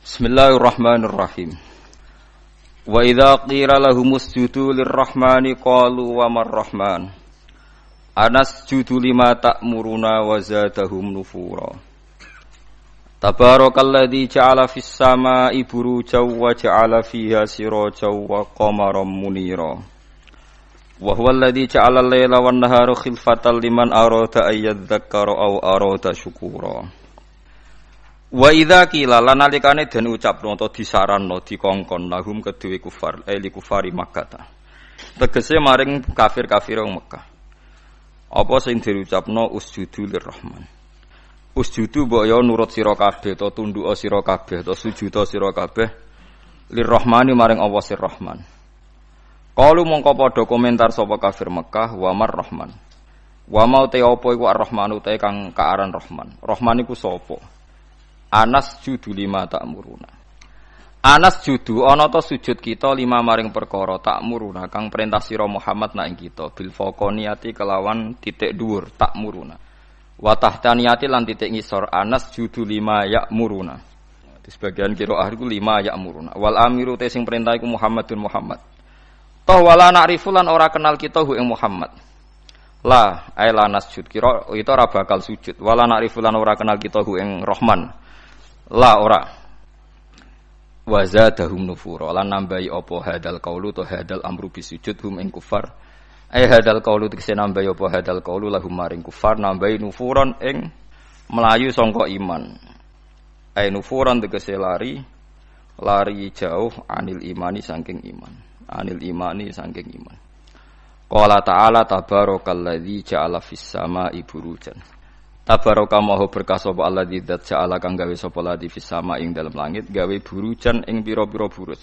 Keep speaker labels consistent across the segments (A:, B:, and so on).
A: Bismillahirrahmanirrahim. Wa idza qila lahum usjudu lirrahmani qalu wa marrahman. Anasjudu lima ta'muruna wa zadahum nufura. Tabarakalladzi ja'ala fis samaa'i burujan wa ja'ala fiha sirajan wa qamaran munira. Wa huwa alladzi ja'ala al-laila wan nahara khilfatan liman arada ay yadhakkara aw arada syukura. Wa idza qila lan nalikane den ucapno utawa disaranno dikongkon lahum kedue kufar li kufari Makkah. Tegese maring kafir-kafir wong Mekah. Apa sing diucapno usjudu lirrahman. Usjudu mbok yo nurut sira kabeh to tunduk sira kabeh to sujud sira kabeh lirrahmani maring Allah sir Rahman. Qalu mongko padha komentar sapa kafir Mekah wa marrahman. Wa mau te apa iku ar-rahmanu te kang kaaran Rahman. Rahman iku sapa? Anas judu lima ta'muruna. Anas judu ana ta sujud kita lima maring perkara ta'muruna kang perintah sira Muhammad nak ing kita bil faqaniyati kelawan titik dhuwur ta'muruna. Wa tahtaniyati lan titik ngisor anas judu lima ya'muruna. Di sebagian qiraah iku lima ya'muruna. Wal amiru te sing perintah iku Muhammadun Muhammad. Toh wala na'rifu lan ora kenal kita hu ing Muhammad. La ay la nasjud kira itu ora bakal sujud. Wala na'rifu lan ora kenal kita hu ing Rahman. La ora wa zadahum nufura lan nambahi apa hadal qaulu to hadal amru bisujud hum ing kufar hadal qaulu tekse nambahi apa hadal qaulu lahum maring kufar nambahi nufuran ing melayu sangka iman nufuran tegese lari jauh anil imani saking iman qala ta'ala tabarakalladzi ja'ala fis samaa'i burujan. Tabaraka maha berkah sapa alladzi dzat ja'ala kang gawe sapa ladi fis sama ing dalem langit gawe burujan ing pira-pira burut.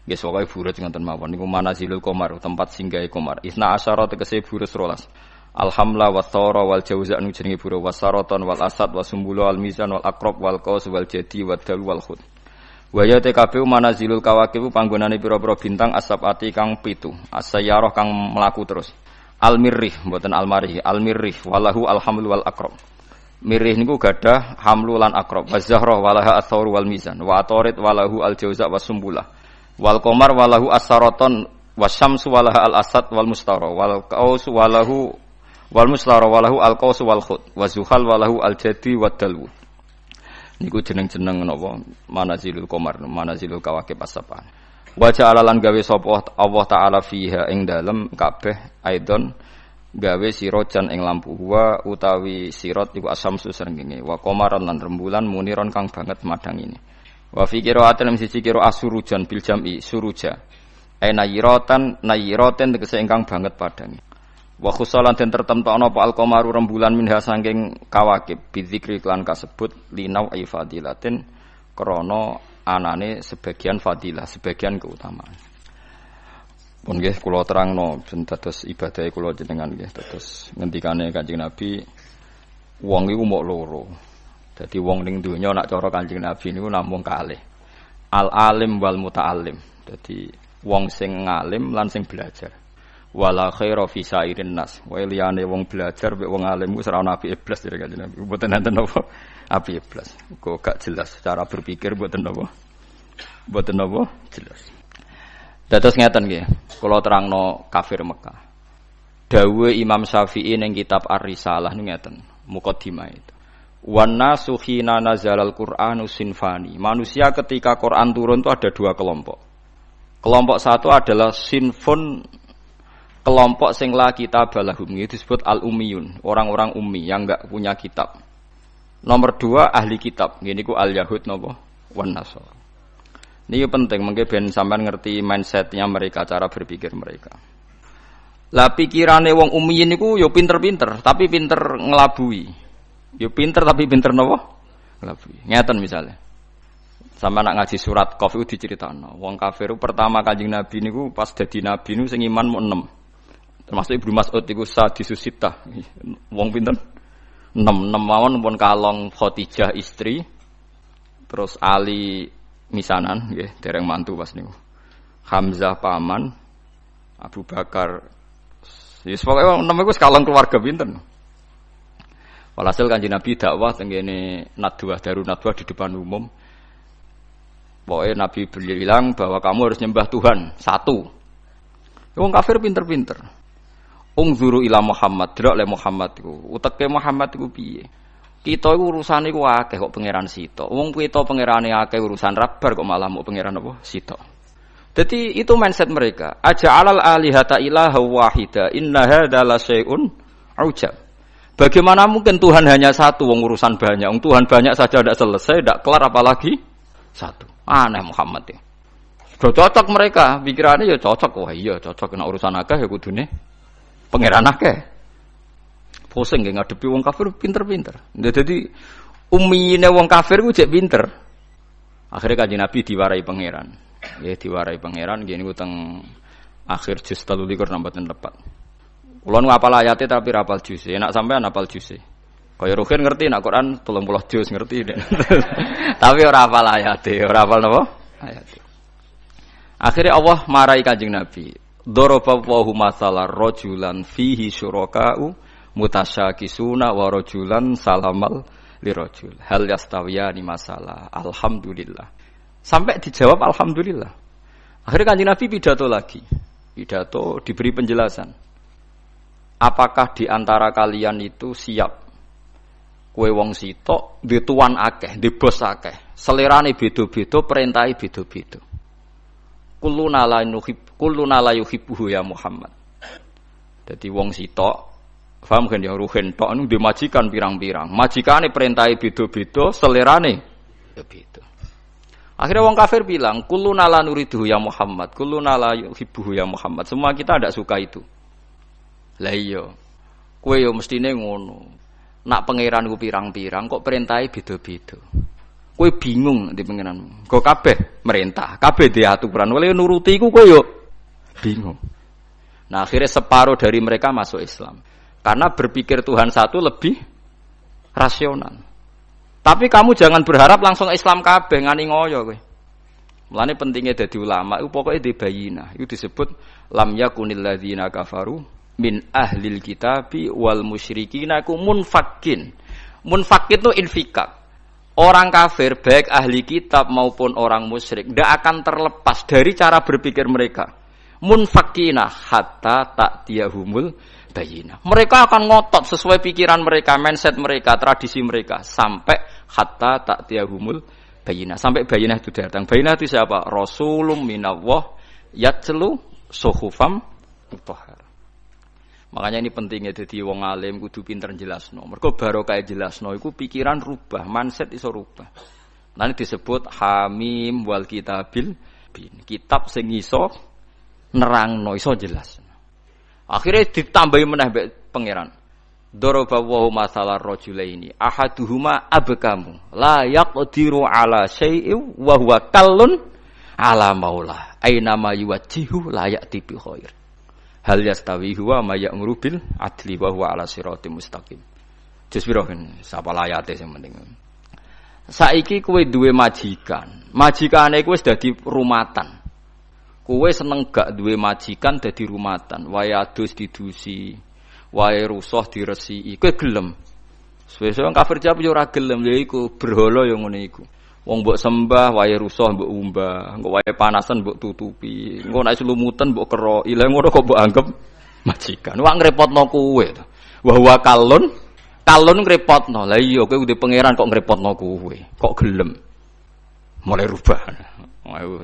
A: Nggih pokoke burut ngoten mawon niku manazilul qamar tempat singgahe qamar. Isna asyara tegese burus 12. Alhamla wa thara wal jauza anu jenenge buruk wasaraton wal asad wasumbulu al mizan wal aqrab wal qaus wal jadi wal dal wal khut. Wa ya TKB manazilul kawakib panggonane pira-pira bintang asabati kang 7. As-sayyarah kang mlaku terus. Al-mirrih mboten al-marih al-mirrih walahu alhamlu wal aqrab. Mirih niku gadah hamlu lan akrab wa zahrah walaha athawr wal mizan wa atarid walahu al jauza wasumbulah wal qamar walahu as-saraton wasyamsu walaha al asad wal mustara wal qaus walahu wal mustara walahu al qaus wal khut wa zuhal walahu al jadi wad dalwu niku jeneng-jeneng napa manazilul qamar manazilul kawakib as-sab'ah wa ja'ala lan gawe sapa Allah taala fiha ing dalem kabeh aidon gawe sirojan ing lampu wa utawi sirot iku asamsu srengenge wa qamaran lan rembulan muniron kang banget madangine wa fi qira'atin siji qira'ah surujan bil jam'i suruja nayiratan tegese ingkang banget padange wa khusalan den tertemtokno apa al qamaru rembulan minha saking kawakib bidzikri lan kasebut linau ifadilatin krana anane sebagian fadilah sebagian keutamaan. Pun nggih kula terangno ben dados ibadah kula jenengan nggih dados ngendikane Kanjeng Nabi wong iku mok loro. Dadi wong ning donya nak cara Kanjeng Nabi niku namung kalih. Al alim wal muta'allim. Dadi wong sing ngalim lan sing belajar. Wala khaira fi sairin nas. Wae liyane wong belajar mek wong alim ku ora ana apike blas dari Kanjeng Nabi. Mboten enten apa apike blas. Kok gak jelas cara berpikir mboten apa. Mboten apa jelas. Dados ngeten nggih, kula terangno kafir Mekah. Dawuh Imam Syafi'i ning kitab Ar-Risalah niku ngeten, mukadimah itu. Wan nasu khina nazalal Qur'anu sinfani. Manusia ketika Quran turun itu ada dua kelompok. Kelompok satu adalah sinfun kelompok sing la kitab balahum itu disebut al-ummiyun, orang-orang ummi yang enggak punya kitab. Nomor dua ahli kitab, niku al-yahud napa wan nasara. Ini penting, mungkin ben sampean ngerti mindsetnya mereka, cara berpikir mereka. Lah pikirane wong ummiyin niku yo pinter-pinter, tapi pinter ngelabui. Yo pinter tapi pinter napa? Ngelabui. Ngeten misalnya. Sampeyan nak ngaji surat Qaf iku diceritakno. Wong kafir pertama Kanjeng Nabi niku pas dadi nabi niku sing iman mu 6. Termasuk Ibnu Mas'ud iku sadisusita. Wong pinten? 6 mawon pun kalong Khadijah istri. Terus Ali misanan nggih dereng mantu pas niku. Hamzah paman, Abu Bakar. Wis pokoke neme iku sekalong keluarga pinten. Walhasil Kanjeng Nabi dakwah teng kene Nadwah Darun Nadwah di depan umum. Pokoknya Nabi bilang bahwa kamu harus nyembah Tuhan satu. Wong kafir pinter-pinter. Ungzuru ila Muhammad, delok le Muhammad iku. Uteke Muhammad iku piye? Kita iku urusane iku akeh kok pangeran sitok. Wong kita pangerane akeh urusan rabar kok malah mau pangeran apa sitok. Jadi itu mindset mereka. Aja'alal alihata ilaha wahida. Inna hadza la syai'un ujab. Bagaimana mungkin Tuhan hanya satu, wong urusan banyak. Wong Tuhan banyak saja tidak selesai, tidak kelar apalagi satu. Aneh Muhammad ya. Sudah cocok mereka, pikirannya ya cocok. Wah iya cocok kena urusan akeh ya kudune pangeran akeh. Pusing nggih ngadepi wong kafir pinter-pinter. Jadi ummine wong kafir ku jek pinter. Akhirnya Kanjeng Nabi diwarai pangeran. Ya diwarai pangeran nggih niku teng akhir juz 23 nambahan tepat. Kula nu hafal ayate tapi ra hafal juz. Enak sampean hafal juz. Kaya Ruhin ngerti nek Quran 30 juz ngerti. Tapi ora hafal ayate, ora hafal napa? Ayate. Akhirnya Allah marahi Kanjeng Nabi. Daraballahu masalan rajulan fihi syuraka'u mutasyakisuna wa rajulan salamal lirajul. Hal yastawiyani masalah. Alhamdulillah. Sampai dijawab alhamdulillah. Akhirnya Kanjeng Nabi pidato lagi. Pidato diberi penjelasan. Apakah di antara kalian itu siap kowe wong sitok duwe tuan akeh, duwe bos akeh, selerane beda-beda, perintahe beda-beda. Kulluna la yuhibbuhu ya Muhammad. Dadi wong sitok, paham kan ya ruhen tok anu duwe majikan pirang-pirang. Majikane perintahe beda-beda, selerane beda-beda. Akhirnya wong kafir bilang, kulluna la nuriduhu ya Muhammad, kulluna la yuhibbuhu ya Muhammad. Semua kita tidak suka itu. Lah iya. Kowe yo mestine ngono. Nak pangeran ku pirang-pirang kok perintahe beda-beda. Kowe bingung di pangeranmu. Kok kabeh merintah, kabeh diaturan. Oleh nuruti iku kowe yo bingung. Nah, akhirnya separuh dari mereka masuk Islam. Karena berpikir Tuhan satu lebih rasional. Tapi kamu jangan berharap langsung Islam kabeh ngani ngoyo kowe. Mulane pentingnya dadi ulama iku pokoke di bayinah. Itu disebut lam yakunil ladzina kafaru min ahlil kitabi wal musyrikina ku munfakin. Munfakin itu infikak. Orang kafir baik ahli kitab maupun orang musyrik tidak akan terlepas dari cara berpikir mereka. Munfakina hatta ta'tiyahumul bayinah. Mereka akan ngotot sesuai pikiran mereka, mindset mereka, tradisi mereka sampai hatta ta'tiyahumul bayinah. Sampai bayinah itu datang. Bayinah itu siapa? Rasulun minallah yatlu suhufam mutahhar. Makanya ini pentingnya jadi wong alim kudu pinter jelasno. Mergo barokah jelasno iku pikiran rubah, mindset iso rubah. Nanti disebut Hamim wal kitabil bin. Kitab sing iso nerangno, iso jelas. Akhirnya ditambahi meneh mbek pangeran. Daraballahu masalar rajulaini ahaduhuma abkamu la yaqdiru ala syai'in wa huwa kallun ala maula. Aina ma yuwajjihu la ya'ti bi khair. Hal yastawi huwa ma ya'muru bil adli wa huwa ala siratim mustaqim. Jus piro kan sapa ayate sing penting. Saiki kowe duwe majikan. Majikane kowe wis dadi rumatan. Kowe seneng gak duwe majikan dadi rumatan. Wae adus didusi, wae rusuh diresiki. Kowe gelem. Suwe-suwe kafir jawab yo ora gelem, lha iku berhala yo ngene iku. Wong mbok sembah wae rusuh mbok umbah, engko wae panasan mbok tutupi, engko nek selumutan mbok keroki. Lah ngono kok mbok anggap majikan. Wah ngrepotno kowe to. Wa huwa kalun ngrepotno. Lah iya kowe udah pangeran kok ngrepotno kowe. Kok gelem. Mulai rubah.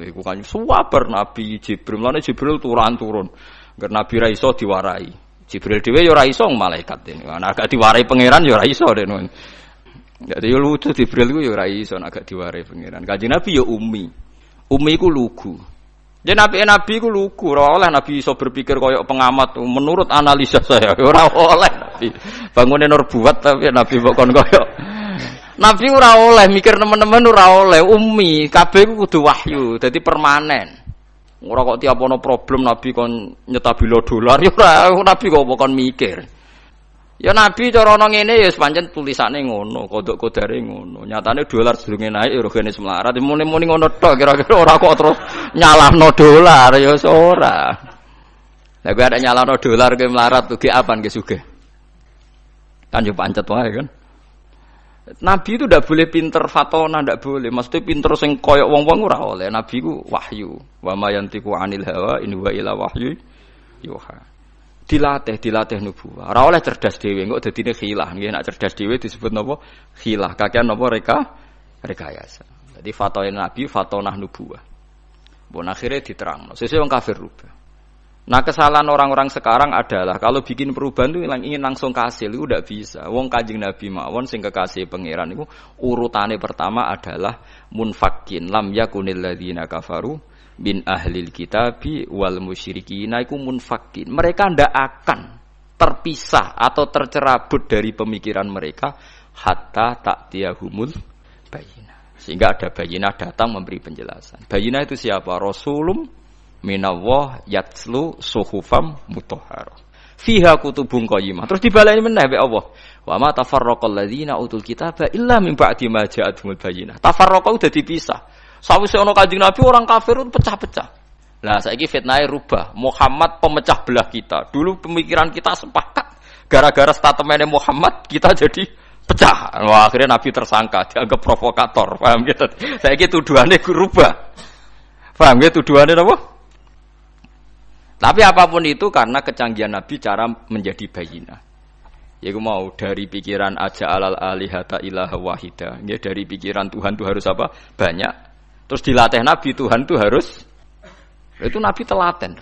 A: Iku kan suwabar Nabi Jibril. Lan Jibril turun. Agar Nabi ra iso diwarai. Jibril dhewe ya ora iso malaikat ini. Nek agak diwarai pangeran ya ora iso den. Jadi lucu Jibril ku ya ora iso nek agak diwarai pangeran. Kanjeng Nabi ya ummi. Ummi ku lugu. Ya nabi ku lugu, ora oleh Nabi iso berpikir koyok pengamat. Menurut analisa saya ora oleh Nabi. Bangune nur buat tapi Nabi kok kon koyok. Nabi ora oleh mikir teman-teman ora oleh ummi. Kabeh ku kudu wahyu, dadi permanen. Ora kok tiap ana problem Nabi kon nyetabilo dolar ya ora Nabi kok kon mikir. Ya Nabi cara ana ngene ya pancen tulisane ngono, kodok-kodare ngono. Nyatane dolar sedurunge naik ya regane semlarat. Muni-muni ngono tok kira-kira ora kok terus nyalahno dolar ya ora. Lah kowe ada nyalahno dolar ke melarat tuh ge apan ge sugih. Kan yo pancet wae kan. Nabi itu ndak boleh pinter fatona, ndak boleh. Maksudnya pinter sing koyok wong-wong ora oleh. Nabi ku wahyu. Wa ma yantiqu 'anil hawa in huwa illa wahyu yuha. Dilatih nubuwah. Ora oleh cerdas dhewe, kok dadine khilah. Nggih nek cerdas dhewe disebut napa? Khilah. Kakean napa rekayasa. Jadi fatona Nabi fatonah nubuwah. Bon akhirnya diterangno. Sesuk wong kafir rubah. Nah kesalahan orang-orang sekarang adalah kalau bikin perubahan itu ingin langsung kasil itu tidak bisa. Wong Kanjeng Nabi mawon sing kekasih pangeran itu urutane pertama adalah munfakin lam yakunil ladzina kafaru bin ahlil kitabi wal musyrikin iku munfakin. Mereka ndak akan terpisah atau tercerabut dari pemikiran mereka hatta ta'tiyahumul bayyinah. Sehingga ada bayyinah datang memberi penjelasan. Bayyinah itu siapa? Rasulum minallah yatslu suhufam mutahharah fiha kutubun qayyimah. Terus dibaleni meneh be Allah. Wa ma tafarraqal ladzina utul kitaba illa min ba'di ma ja'atuhumul bayyinah. Tafarraqa udah dipisah. Sawise ana Kanjeng Nabi orang kafir itu pecah-pecah. Lah saiki fitnahe rubah. Muhammad pemecah belah kita. Dulu pemikiran kita sepakat. Gara-gara statementnya Muhammad kita jadi pecah. Wah, akhirnya Nabi tersangka, dianggap provokator. Paham gitu? Saiki tuduhane rubah. Paham gitu tuduhane apa? Tapi apapun itu karena kecanggihan Nabi cara menjadi bayinah. Yaitu mau dari pikiran aja alal alihata ilaha wahida. Ya dari pikiran Tuhan itu harus apa? Banyak. Terus dilatih Nabi Tuhan itu harus. Itu Nabi telaten.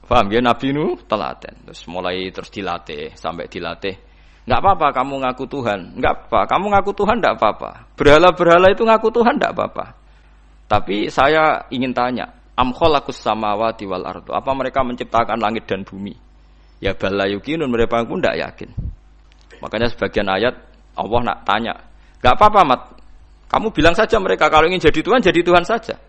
A: Paham ya Nabi itu telaten. Terus mulai terus dilatih sampai dilatih. Enggak apa-apa kamu ngaku Tuhan. Enggak apa. Kamu ngaku Tuhan enggak apa-apa. Berhala-berhala itu ngaku Tuhan enggak apa-apa. Tapi saya ingin tanya. Am khalaqus samawati wal ardu. Apa mereka menciptakan langit dan bumi? Ya bala yuqinun, mereka pun tidak yakin. Makanya sebagian ayat Allah nak tanya, enggak apa-apa Mat. Kamu bilang saja mereka kalau ingin jadi Tuhan saja.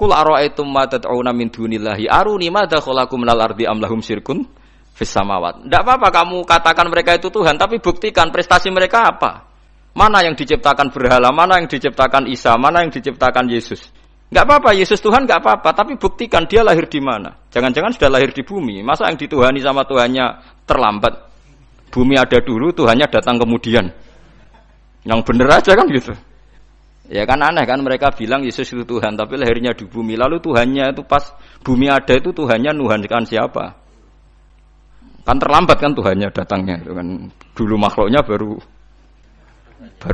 A: Qul ara'aytum ma tad'una min dunillahi aruni madza khalaqu minal ardi am lahum syirkun fis samawat. Enggak apa-apa kamu katakan mereka itu Tuhan, tapi buktikan prestasi mereka apa? Mana yang diciptakan berhala, mana yang diciptakan Isa, mana yang diciptakan Yesus? Enggak apa-apa, Yesus Tuhan enggak apa-apa, tapi buktikan dia lahir di mana. Jangan-jangan sudah lahir di bumi. Masa yang dituhani sama Tuhannya terlambat? Bumi ada dulu, Tuhannya datang kemudian. Yang bener aja kan gitu. Ya kan aneh kan mereka bilang Yesus itu Tuhan, tapi lahirnya di bumi. Lalu Tuhannya itu pas bumi ada itu Tuhannya nuhankan siapa? Kan terlambat kan Tuhannya datangnya. Itu kan dulu makhluknya baru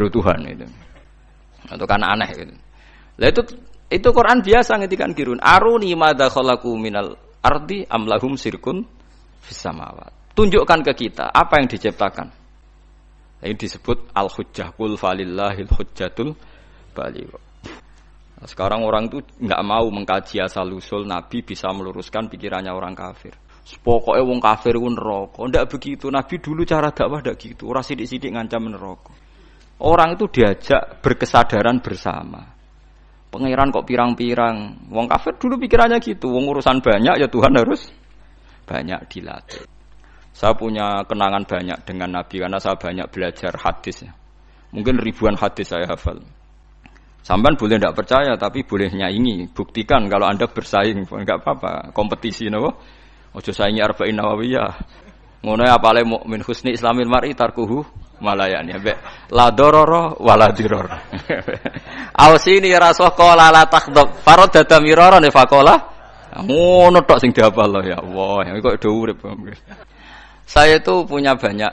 A: Tuhan itu. Itu kan aneh gitu. Lah itu Quran biasa ngetikan kirun. Aruni madza khalaqu minal ardi am lahum sirkun fis samawat. Tunjukkan ke kita apa yang diciptakan. Ini disebut al-hujjah qul falillahil hujjatul baligh. Nah, sekarang orang itu enggak mau mengkaji asal-usul Nabi bisa meluruskan pikirannya orang kafir. Pokoknya wong kafir ku neraka. Ndak begitu. Nabi dulu cara dakwah ndak gitu. Ora sithik-sithik ngancam neraka. Orang itu diajak berkesadaran bersama. Pangeran kok pirang-pirang. Wong kafir dulu pikirannya gitu. Wong urusan banyak ya Tuhan harus banyak dilatih. Saya punya kenangan banyak dengan Nabi karena saya banyak belajar hadis. Mungkin ribuan hadis saya hafal. Sampean boleh tidak percaya tapi boleh nyaingi. Buktikan kalau Anda bersaing. Enggak apa-apa. Kompetisi napa? Ojo saingi arba'in nawawiyah. Ngono apale mukmin husni islamil mar'i tarkuhu malayani ambek la dororo wala diror. Ausini rasul qala la takhdab farad dadamiron faqala ngono tok sing dihafal ya Allah. Kok do urip. Saya itu punya banyak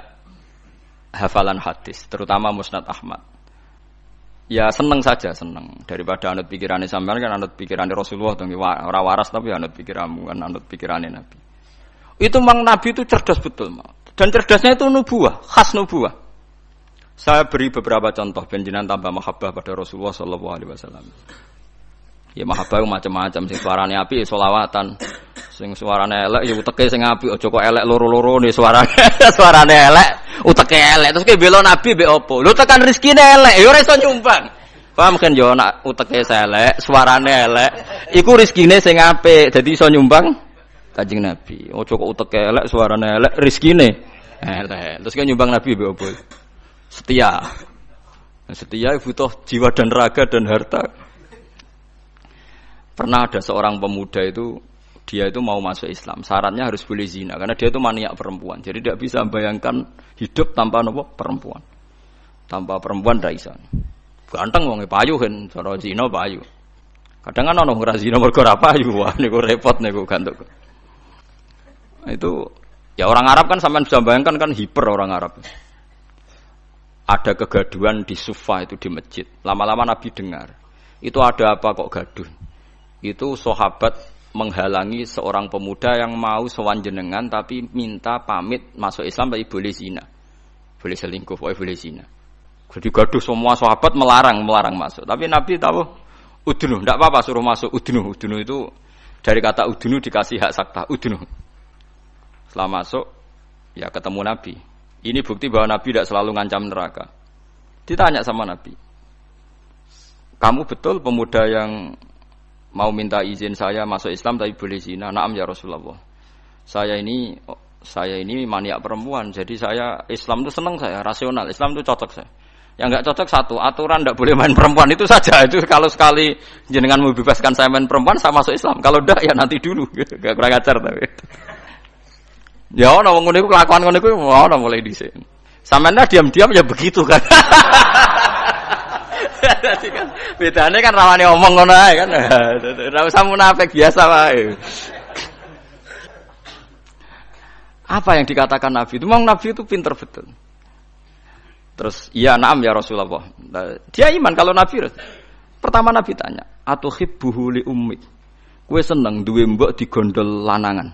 A: hafalan hadis, terutama Musnad Ahmad. Ya seneng saja, seneng daripada anut pikirannya sampean kan anut pikirannya Rasulullah to ora waras tapi anut pikiranmu kan anut pikirannya Nabi. Itu memang Nabi itu cerdas betul, dan cerdasnya itu nubuah, khas nubuah. Saya beri beberapa contoh benjenan tambah mahabbah pada Rasulullah sallallahu alaihi wasallam. Ya mahabbah macam-macam, sing suarane apik selawatan, sing suarane elek ya uteke sing apik, aja kok elek loro-loro ne suarane elek, uteke elek. Terus ki bela Nabi mbek opo? Lho tekan rezekine elek, ya ora iso nyumbang. Paham kan yo nak uteke elek, suarane elek, iku rezekine sing apik, dadi iso nyumbang Kanjeng Nabi. Ojo kok uteke elek, suarane elek, rezekine elek. Terus kan nyumbang Nabi mbek opo? Setia. Setia butuh jiwa dan raga dan harta. Pernah ada seorang pemuda itu, dia itu mau masuk Islam. Syaratnya harus boleh zina karena dia itu maniak perempuan. Jadi tidak bisa membayangkan hidup tanpa perempuan. tanpa perempuan ra iso. Ganteng wong payu kan cara zina payu. Kadang kan ono ora zina mergo ora payu, wah niku repot niku gantuk. Itu ya orang Arab kan sampean bisa bayangkan kan hiper orang Arab. Ada kegaduhan di Sufa itu di masjid. Lama-lama Nabi dengar. Itu ada apa kok gaduh? Itu sahabat menghalangi seorang pemuda yang mau sowan jenengan tapi minta pamit masuk Islam tapi boleh zina. Boleh selingkuh, boleh zina. Jadi gaduh semua sahabat melarang masuk. Tapi Nabi tahu udunu, tidak apa-apa suruh masuk udunu. Udunu itu dari kata udunu dikasih hak sakta, udunu. Setelah masuk ya ketemu Nabi. Ini bukti bahwa Nabi tidak selalu ngancam neraka. Ditanya sama Nabi, kamu betul pemuda yang mau minta izin saya masuk Islam tapi boleh zina? Naam ya Rasulullah. Saya ini maniak perempuan, jadi saya Islam itu senang saya, rasional. Islam itu cocok saya. Yang enggak cocok satu, aturan tidak boleh main perempuan itu saja. Itu kalau sekali jenengan membebaskan saya main perempuan, saya masuk Islam. Kalau enggak ya nanti dulu. Enggak kurang ajar tapi. Ya ono wong ngene iku kelakuan ngene iku ono mulai dhisik. Sampeyan diam-diam ya begitu kan. Dadi kan bedane kan rawane omong ngono ae kan. Ora usah munafik biasa wae. Apa yang dikatakan Nabi itu? Memang Nabi itu pinter betul. Terus, iya na'am ya Rasulullah. Dia iman kalau Nabi. Pertama Nabi tanya, atuhibbuhu li ummik. Kowe seneng duwe mbok digondol lanangan.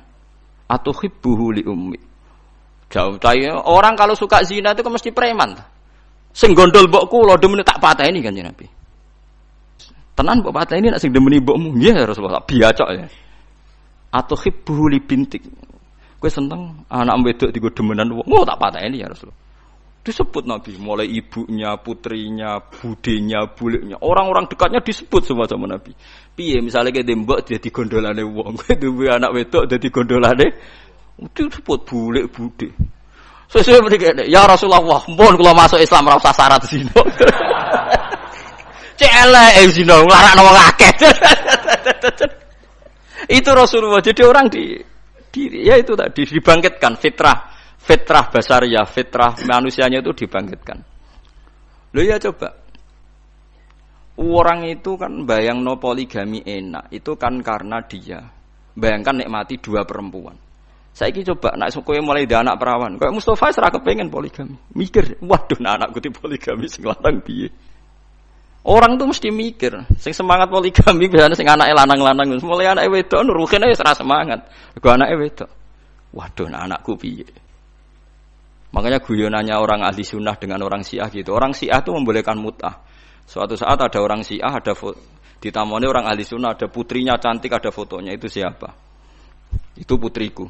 A: Atuhibbuhu li ummik. Jauh cahaya. Orang kalau suka zina itu kan mesti preman. Sing gondol mbokku lho demene tak pateni kan Nabi. Tenan mbok pateni nek sing demeni mbokmu. Nggih ya Rasulullah, biacok ya. Atuhibbuhu li bintik. Kowe seneng anak wedok digo demenan wong. Oh tak pateni ya Rasulullah. Disebut Nabi, mulai ibunya, putrinya, budenya, buliknya, orang-orang dekatnya disebut semua sama Nabi. Piye misalnya kayak dembok dia digondolane wong, duwe anak wedok dadi gondolane, disebut bulik bude. Sesuai mereka, ya Rasulullah, mohon kalau masuk Islam ora usah syarat zina. Celek zina, nglarakno wong akeh. Itu Rasulullah. Jadi orang ya itu tadi dibangkitkan fitrah basariyah, fitrah manusianya itu dibangkitkan. Loh ya coba. Orang itu kan bayangno poligami enak, itu kan karena dia bayangkan nikmati dua perempuan. Saiki coba nek kowe mulai dia anak perawan, kayak Mustafa ora kepengin poligami. Mikir, waduh anakku di poligami sing lanang piye. Orang tuh mesti mikir, sing semangat poligami biasanya sing anake lanang-lanang, mulai anake wedok nuruhin ae ora semangat. Mergo anake wedok. Waduh anakku piye. Makanya guyonannya orang ahli sunnah dengan orang syiah gitu. Orang syiah itu membolehkan mut'ah. Suatu saat ada orang syiah, ada ditamoni orang ahli sunnah, ada putrinya cantik, ada fotonya. Itu siapa? Itu putriku.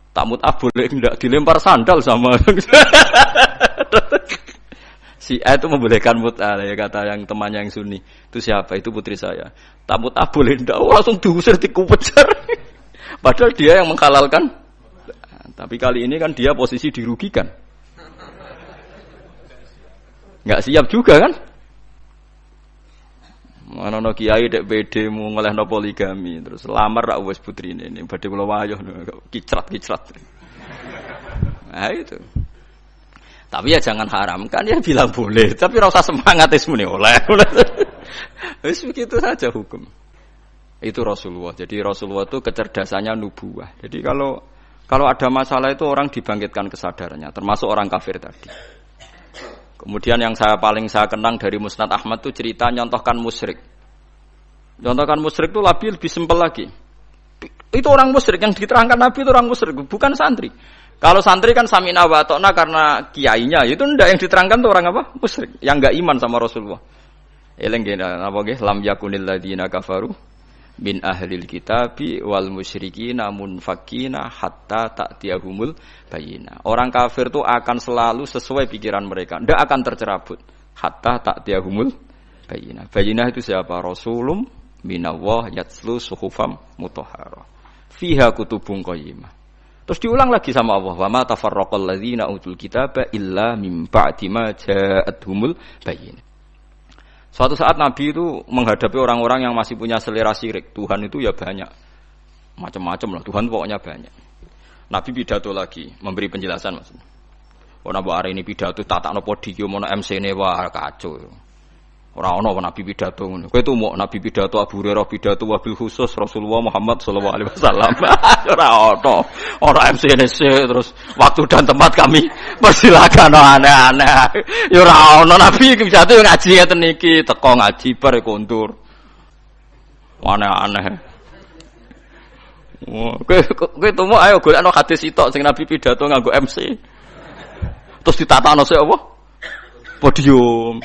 A: Tak mut'ah boleh enggak dilempar sandal sama. Syiah itu membolehkan mut'ah ya kata yang temannya yang sunni. Itu siapa? Itu putri saya. Tak mut'ah boleh enggak? Oh, langsung diusir dikupejar. Padahal dia yang menghalalkan. Tapi kali ini kan dia posisi dirugikan. Enggak siap juga kan? Mana no kiai dek BD mau ngelehno poligami terus lamar rak wis putrine ini badhe kula wayah kicrat. Nah itu. Tapi ya jangan haramkan ya bilang boleh, tapi ora usah semangat wis muni oleh. Wis begitu saja hukum. Itu Rasulullah. Jadi Rasulullah itu kecerdasannya nubuwah. Jadi kalau ada masalah itu orang dibangkitkan kesadarannya, termasuk orang kafir tadi. Kemudian yang paling saya kenang dari Musnad Ahmad itu cerita nyontohkan musyrik. Nyontohkan musyrik itu lebih simpel lagi. Itu orang musyrik yang diterangkan Nabi itu orang musyrik, bukan santri. Kalau santri kan samina wa ta'na karena kiainya, itu ndak yang diterangkan itu orang apa? Musyrik, yang enggak iman sama Rasulullah. Eleng nggih napa nggih lam yakunil ladina kafaru min ahlil kitabi wal musyrikina munfakina hatta ta'tiyahumul bayyinah. Orang kafir itu akan selalu sesuai pikiran mereka, tidak akan tercerabut hatta ta'tiyahumul bayyinah. Bayyinah itu siapa? Rasulum minallah yatslu suhufam mutahharah fiha kutubun qayyimah. Terus diulang lagi sama Allah, wa ma tafarraqal ladzina utul kitaba illa mim ba'di ma ja'atuhumul bayyinah. Suatu saat Nabi itu menghadapi orang-orang yang masih punya selera syirik. Tuhan itu ya banyak. Macam-macam lah. Tuhan pokoknya banyak. Nabi pidato lagi. Memberi penjelasan maksudnya. Ora mbok areni pidato tatakno podium ana MC-ne wah kacau. Ora ana nabi pidato ngono. Kowe tumuk nabi pidato Abu Hurairah pidato wabil khusus Rasulullah Muhammad sallallahu alaihi wasallam. Ora ana. Ora MC-ne terus waktu dan tempat kami persilakan aneh-aneh. Ya ora ana nabi pidato ngaji ngeten iki, teko ngaji bar kondur. Aneh-aneh. Kowe tumuk ayo golekno hadis sitok sing nabi pidato nganggo MC. Terus ditatakno sik apa? Podium.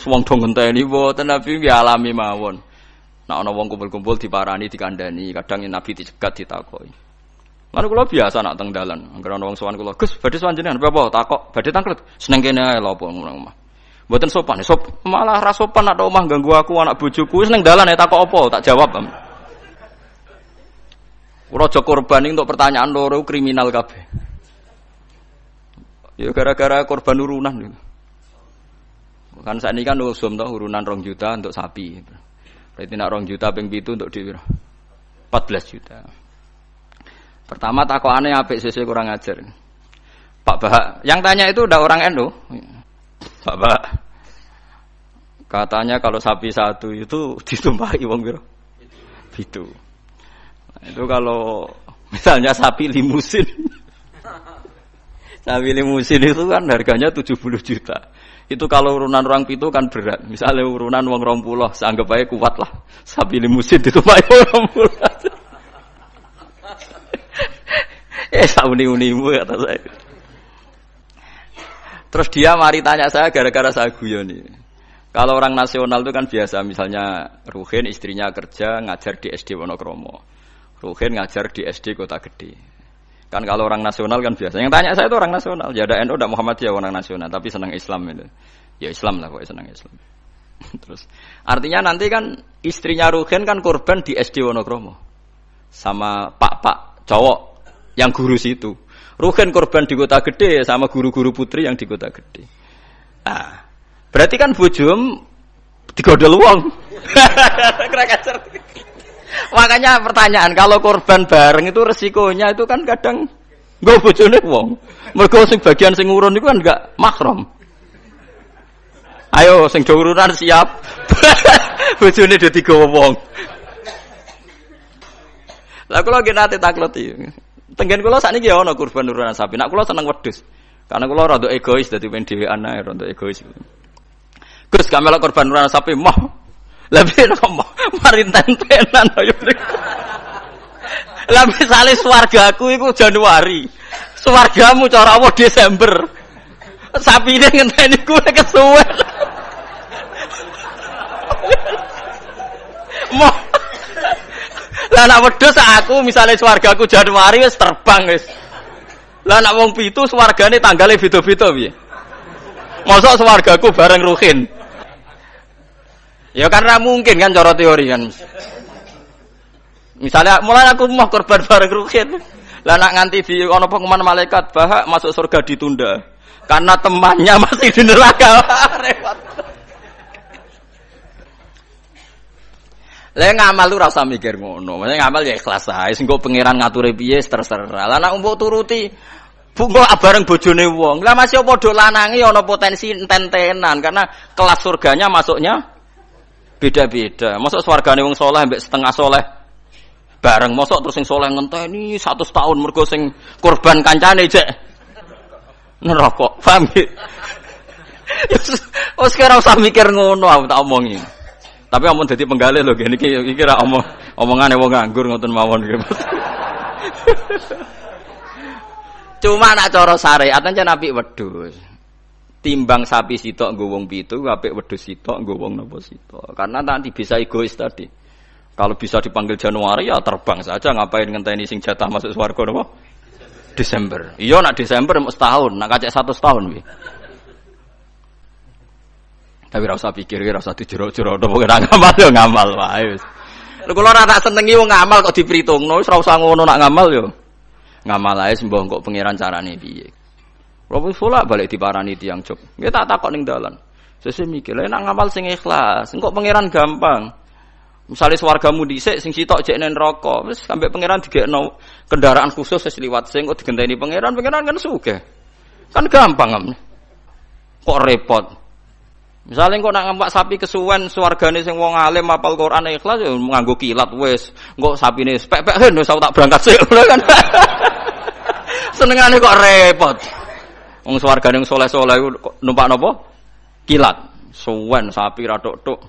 A: Wong do ngenteni mboten Nabi nggih alami mawon. Nek ana wong kumpul-kumpul diparani dikandani, kadang Nabi dicegat ditakoki. Lan kula biasa nak teng dalan, anggere ana wong sowan kula, "Gus, badhe sowan jenengan apa takok? Badhe tanglet." Seneng kene ae lho apa ngono omah. Mboten sopan, malah ra sopan nak omah ganggu aku anak bojoku, wis ning dalan ae takok apa, tak jawab. Kula aja korban untuk pertanyaan loro kriminal kabeh. Ya gara-gara korban urunan. Kan saat ini kan usum toh urunan 2 juta untuk sapi. Berarti nak 2 juta ping 7 untuk di 14 juta. Pertama takokane apik sesuk kurang ajar. Pak Bahak, yang tanya itu udah orang NU. Pak Bahak. Katanya kalau sapi satu itu ditumpahi wong piro? 7. Nah, itu kalau misalnya sapi limusin. Sapi limusin itu kan harganya 70 juta. Itu kalau urunan orang pitu kan berat. Misalnya urunan wong 20, seanggap aja kuat lah. Sapi limusin ditumpahi wong 20. Sauni-unimu kata saya. Terus dia mari tanya saya gara-gara saya guyon nih. Kalau orang nasional itu kan biasa, misalnya Ruhin istrinya kerja ngajar di SD Wonokromo. Ruhin ngajar di SD Kota Gede. Kan kalau orang nasional kan biasa. Yang tanya saya itu orang nasional. Ya ada NU, ada Muhammadiyah orang nasional, tapi senang Islam itu. Ya Islam lah pokoknya senang Islam. Terus artinya nanti kan istrinya Ruhin kan korban di SD Wonokromo. Sama pak cowok yang guru situ. Ruhin korban di Kota Gede sama guru-guru putri yang di Kota Gede. Nah, berarti kan bojom digodol wong. Makanya pertanyaan, kalau korban bareng itu resikonya itu kan kadang nggo bojone wong. Mergo sing bagian sing urun iku kan enggak mahram. Ayo sing do urunan siap. Bojone do digawa wong. Lah kula nggih nate takleti. Tenggen kula sakniki ya ana korban urunan sapi. Nek kula seneng wedhus. Karena kula rada egois dadi men dhewean ae rada egois. Gus kamela korban urunan sapi mah. Lebih nopo marinten-tenan ayo. Lah misale swargaku iku Januari. Swargamu cara apa Desember. Sapine ngenteni kuwi kesuwen. Mo. Lah nek wedhus aku misale swargaku Januari wis terbang wis. Lah nek wong pitu swargane tanggale beda-beda piye? Mosok swargaku bareng Ruhin. Ya karena mungkin kan cara teori kan. Misalnya mulai aku mau korban bareng Ruhin. Lah nak nganti di ana pengumuman malaikat Bahak masuk surga ditunda. Karena temannya masih di neraka. Repot. Lah ngamal lu ora usah mikir ngono. Maksudnya ngamal ya ikhlas ae. Sing kok pangeran ngature piye terserah. Lah nak umpuk turuti bungo bareng bojone wong. Lah masih padha lanange ana potensi enten-tenan karena kelas surganya masuknya beda-beda. Mosok swargane wong saleh mbek setengah saleh bareng, mosok terus sing saleh ngenteni 100 tahun mergo sing korban kancane jek neraka. Paham nggih? Wes kira usah mikir ngono aku tak omongi. Tapi amun dadi penggalih lho niki iki ra omongane wong nganggur ngoten mawon nggih. Cuma nak cara syariat ancen apik wedhus. Timbang sapi sitok nggo wong 7, apik wedhus sitok nggo wong napa sitok. Karena nanti bisa egois tadi. Kalau bisa dipanggil Januari ya terbang saja, ngapain ngenteni sing jatah masuk swarga napa? Desember. Iya nak Desember mung setahun, nak kacek 100 tahun piye. Tapi ora usah pikir, ora usah dijero-jero napa ora ngamal yo ngamal wae wis. Lha kula ora tak senengi wong ngamal kok dipritungno, wis ora usah ngono nak ngamal yo. Ngamal ae sembah kok pangeran carane piye. Kalau pula balik diparani tiang job, kita tak takut ning dalan. Sesuk mikir, lha nek ngamal sing ikhlas, engko pangeran gampang. Misale swargamu dhisik sing sitok jek ning neraka, wis sampe pangeran digekno kendaraan khusus wis liwat sing kok digenteni pangeran kan sugih. Kan gampang kan. Kok repot. Misalnya kok nak ngempak sapi kesuwen swargane sing wong alim apal Quran ikhlas ya nganggo kilat wis. Engko sapine pek-pek hen wis tak berangkat sik kan. Senengane kok repot. Wong swargane saleh-saleh kok numpak napa? Kilat. Suwen sapi ra tok-tok.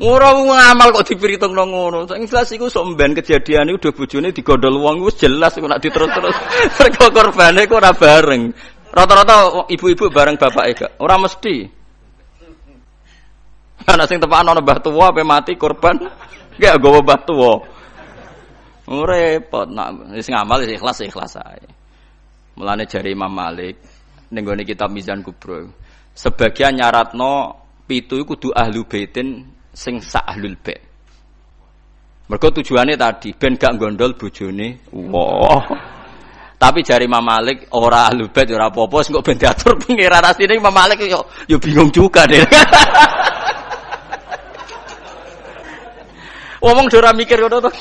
A: Ora ngamal kok dipiritungno ngono. Sing jelas iku sok mben kejadian iku udah bojone digondol wong wis jelas kok nak diterus-terus. Mergo korbane kok ora bareng. Rata-rata ibu-ibu bareng bapake gak. Ora mesti. Ana sing tepakan ana mbah tuwa ape mati korban gak nggawa mbah tuwa. Repot nak wis ngamal wis ikhlas ae. Mulane jare Imam Malik ning gone kitab Mizan Kubra. Sebagian nyaratno 7 iku kudu ahlu baitin sing sak ahlul bait. Mergo tujuane tadi ben gak gondol bojone. Wah. Tapi jari Imam Malik ora ahlul bait ora apa-apa sing kok ben diatur pengiran asline Imam Malik yo bingung juga deh. Wong ora mikir ngono to.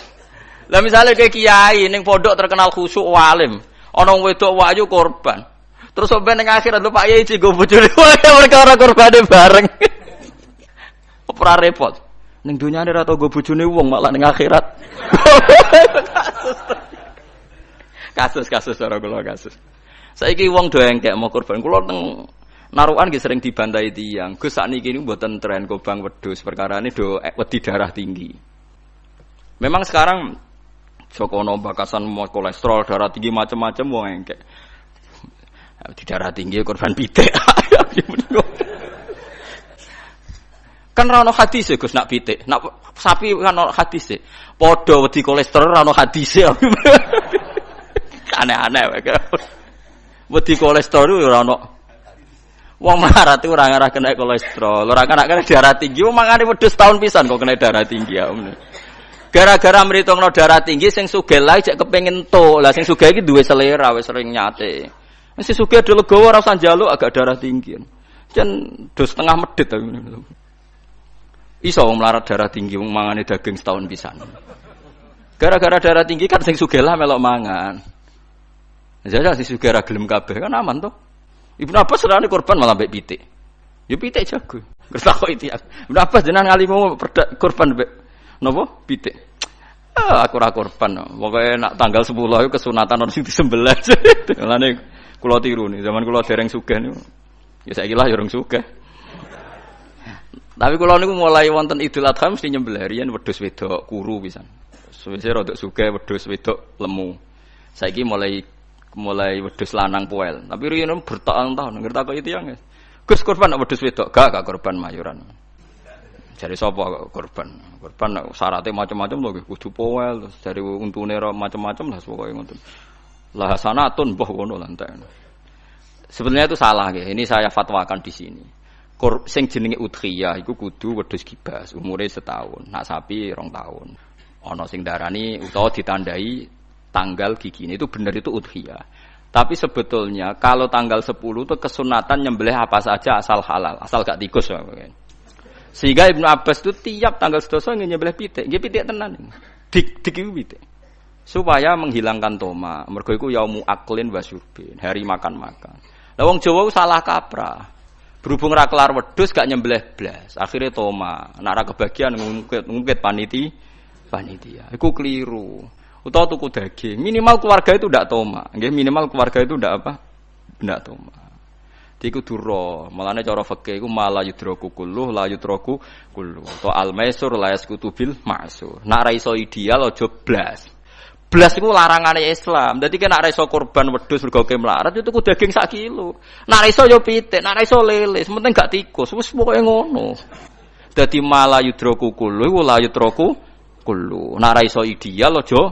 A: Lah misale kayak kiai ning pondok terkenal khusyuk alim, ana wong wedok wayu korban. Terus sampe ning akhirat lho Pak Yai go bojone perkara korbane bareng. Ora repot. Ning dunyane ora tau go bojone wong malah ning akhirat. Kasus cara kula kasus. Saiki wong do engkek mau korban. Kula teng narukan nggih sering dibantai tiyang. Gus sakniki niku mboten tren kobang wedhus, perkarane do wedi darah tinggi. Memang sekarang Jokono bakasan kolesterol, darah tinggi macam-macam wong engkek. Di darah tinggi korban pitik. Kan ra ono hadis Gus nak pitik. Nak sapi kan ono hadis. Padha wedi kolesterol ra ono hadis. Aneh-aneh wae. Wedi kolesterol ora ono. Wong marat ora ngarah kena kolesterol, ora kena darah tinggi, wong mangane wedhus tahun pisan kok kena darah tinggi ya. Gara-gara mritungno darah tinggi sing sugih lae jek kepengin entuk. Lah sing sugih iki duwe selera wis sering nyate. Sing sugih do legowo ora usah njaluk agak darah tinggi. Jan do setengah medhit ta. Iso wong melarat darah tinggi wong mangane daging setahun pisan. Gara-gara darah tinggi kan sing sugih lah melok mangan. Jajal si sugih ra gelem kabeh kan aman to. Ibnu Abbas serane korban malah mbek pitik. Ya pitik jago. Kertakok iki. Ibnu Abbas jenengan ngalimu korban mbek napa? Pitik. Aku ora korban. Pokoke nak tanggal 10 iku kesunatan ono sing disembelih. Mulane kula tiru nih. Zaman kula dereng sugih niku. Ya saiki lah ya urung sugih. Tapi kula niku mulai wonten Idul Adha mesti nyembelih riyen wedhus wedok kuru pisan. Suwe rada sugih wedhus wedok lemu. Saiki mulai wedhus lanang poel. Tapi riyen bertahun-tahun ngerti kok itu yang Gus korban nak wedhus wedok gak korban mayuran. Jare sapa korban? Korban syaratnya macam-macam lho kudu poel terus dari untune macam-macam lah pokoke ngoten. Lah hasanatun mbah ngono lan tak. Sebenarnya itu salah nggih. Ini saya fatwakan di sini. Sing jenenge udhiyah iku kudu wedhus gibas, umure setahun. Nak sapi 2 tahun. Ana sing darani utawa ditandai tanggal gigine itu benar itu udhiyah. Tapi sebetulnya kalau tanggal 10 itu kesunatan nyembelih apa saja asal halal, asal gak tikus. Sehingga Ibnu Abbas itu tiap tanggal 11 nyembelih pitik, nggih pitik tenan. Dik iku pitik. Supaya menghilangkan toma. Mergo iku yaumu aklin wa syurbin, hari makan-makan. Lah wong Jawa salah kaprah. Berhubung ra kelar wedhus gak nyembelih blas, akhire toma. Nek ra kebagian ngungkit panitia. Iku keliru. Utawa tuku daging, minimal keluarga itu ndak toma. Nggih, minimal keluarga itu ndak apa? Ndak toma. Iku duro, malane cara fikih iku mala yudraku kulluh la yudraku kulluh. To al-maisur la yasqutu bil ma'sur. Nek ra iso ideal aja blas. Blas iku larangane Islam. Dadi nek ra iso korban wedhus mergo melarat itu tuku daging 1 kilo. Nek ra iso yo pitik, nek ra iso lele, sementing gak tikus. Wis pokoke ngono. Dadi mala yudraku kulluh iku la yudraku kulluh. Nek ra iso ideal aja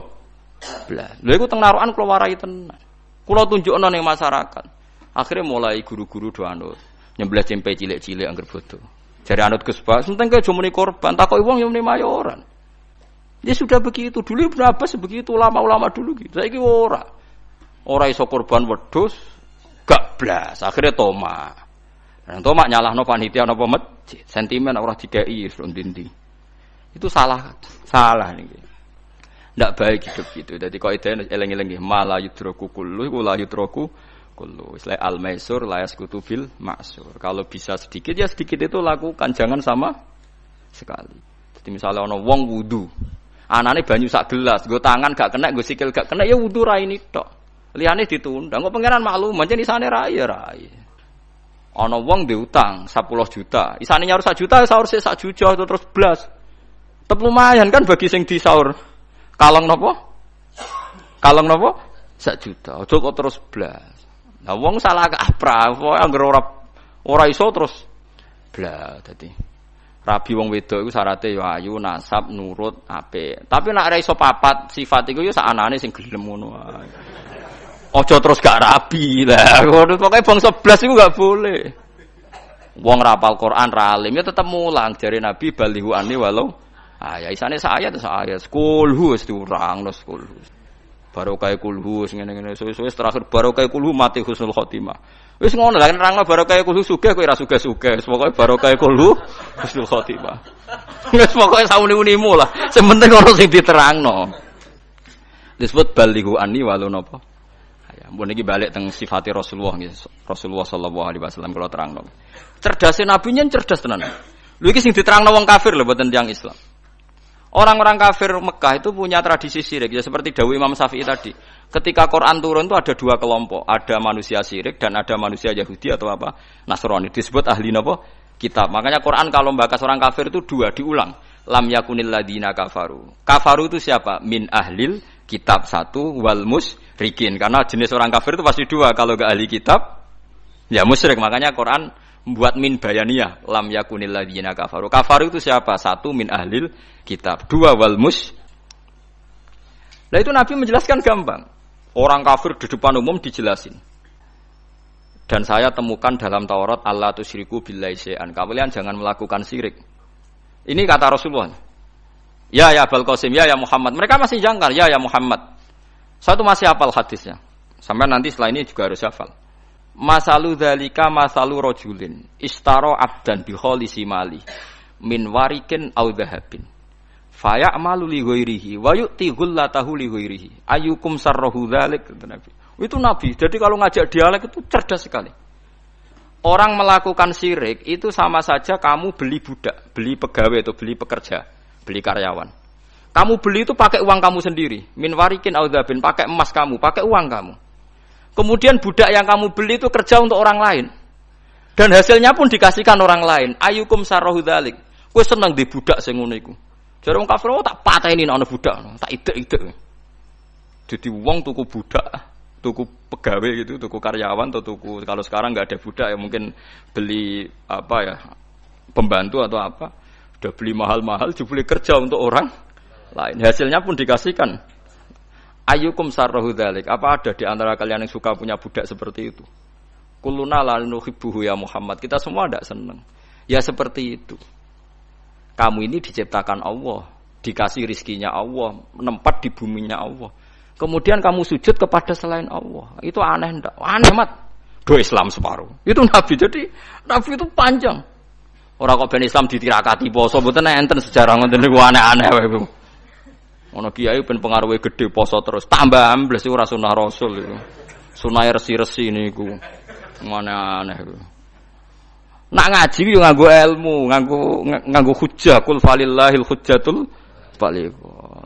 A: blas. Lha iku teng narukan kula warai tenan. Kula tunjukno ning masyarakat. Akhirnya mulai guru-guru do anut nyembelih cempe cilik-cilik angger bodo. Jare anut Gus Bak, seneng ke jomone korban, takoki wong yo muni mayoran. Dia sudah begitu dulu Ibnu Abbas begitu ulama-ulama dulu gitu. Saiki ora. Ora iso korban wedhus gak blas, akhirnya toma. Dan toma nyalahno panitia napa masjid, sentimen ora dikeki ndi-ndi. Itu salah niki. Ndak baik hidup gitu. Jadi kaidah eling-eling nggih, mala yudroku kullu iku la yudroku kullu. Istilah al-maisur la yasqutu bil ma'sur. Kalau bisa sedikit ya sedikit itu lakukan, jangan sama sekali. Jadi misalnya ana wong wudu, anane banyu sak gelas, nggo tangan gak kena, nggo sikil gak kena ya wudu ra ini tok. Liyane ditunda. Engko pangeran maklum, pancen isane ra ya ra. Ana wong diutang 10 juta, isane nyaur 1 juta sahur sik 1 juta terus blas. Tetep lumayan kan bagi sing disaur. Kalong napa? 1 juta. Aja kok terus blas. Lah wong salah kaprah, anggere ora iso terus blas dadi. Rabi wong wedok iku syaraté ya ayu, nasab, nurut, apik. Tapi nek ora iso papat sifat iku ya sakanane sing gelem ngono wae. Aja terus gak rabi lah. Ngono pokoke bangsa blas iku gak boleh. Wong rapal Quran ra alim ya tetep mulang jare Nabi balihu ani walau ya isane sak ayat kulhu wis diurangno kulhu. Barokah kulhu ngene-ngene suwe-suwe terakhir barokah kulhu mati husnul khotimah. Wis ngono lah nerangno barokah kulhu sugih kowe ora sugih-sugih. Pokoke barokah kulhu husnul khotimah. Wis pokoke sauni-unimu lah. Sing penting ono sing diterangno. Disebut balihu ani walau napa? Ya, mbon iki balik teng sifati Rasulullah nggih. Rasulullah sallallahu alaihi wasallam kula terangno. Cerdase nabi nyen cerdas tenan. Lho iki sing diterangno wong kafir lho mboten tiyang Islam. Orang-orang kafir Mekah itu punya tradisi syirik ya seperti dawuh Imam Syafi'i tadi. Ketika Quran turun itu ada 2 kelompok, ada manusia syirik dan ada manusia Yahudi atau apa Nasrani. Disebut ahli napa? Kitab. Makanya Quran kalau membahas orang kafir itu 2 diulang. Lam yakunil ladina kafaru. Kafaru itu siapa? Min ahlil kitab 1 wal musyrikin. Karena jenis orang kafir itu pasti 2. Kalau enggak ahli kitab ya musyrik. Makanya Quran buat min bayaniyah lam yakunil ladzina kafaru. Kafaru itu siapa? 1 min ahlil kitab, 2 wal mus. Nah itu Nabi menjelaskan gampang. Orang kafir di depan umum dijelasin. Dan saya temukan dalam Taurat Allah tusyriku billahi syai'an. Kalian jangan melakukan syirik. Ini kata Rasulullah. Ya Abul Qasim, ya Muhammad. Mereka masih jangkar, ya Muhammad. Satu masih hafal hadisnya. Sampai nanti setelah ini juga harus hafal. Masalu dzalika masalu rajulin istara abdan bi khalisi mali min warikin aw dhahabin fayamalu li ghairihi wa yu'ti ghullatahu li ghairihi ayyukum sarrahu dzalik Nabi. Itu Nabi. Jadi kalau ngajak dialek itu cerdas sekali. Orang melakukan syirik itu sama saja kamu beli budak, beli pegawai atau beli pekerja, beli karyawan. Kamu beli itu pakai uang kamu sendiri, min warikin aw dhahabin, pakai emas kamu, pakai uang kamu. Kemudian budak yang kamu beli itu kerja untuk orang lain. Dan hasilnya pun dikasihkan orang lain. Ayyukum sarrahu dzalik. Kowe seneng di budak sing ngono iku. Jare wong kafir tak pateni ana budak, tak idek-idek. Jadi wong tuku budak, tuku pegawai gitu, tuku karyawan atau tuku kalau sekarang enggak ada budak ya mungkin beli apa ya? Pembantu atau apa. Sudah beli mahal-mahal dibeli kerja untuk orang lain. Hasilnya pun dikasihkan. Ayyukum sarrahu dzalik. Apa ada di antara kalian yang suka punya budak seperti itu? Kulluna la nuhibbuhu ya Muhammad. Kita semua tidak senang. Ya seperti itu. Kamu ini diciptakan Allah, dikasih rizkinya Allah, menempat di buminya Allah. Kemudian kamu sujud kepada selain Allah. Itu aneh enggak? Aneh mat. Do Islam separuh. Itu Nabi. Jadi Nabi itu panjang. Orang kok ben Islam ditirakati poso mboten enten sejarah ngoten niku aneh-aneh wae. Ono kiai ben pengaruhe gede poso terus tambah ambles ora sunah Rasul itu. Sunah resi-resi niku. Aneh-aneh iku. Nak ngaji yo nganggo ilmu, nganggo hujjah kul falillahil hujjatul baligh.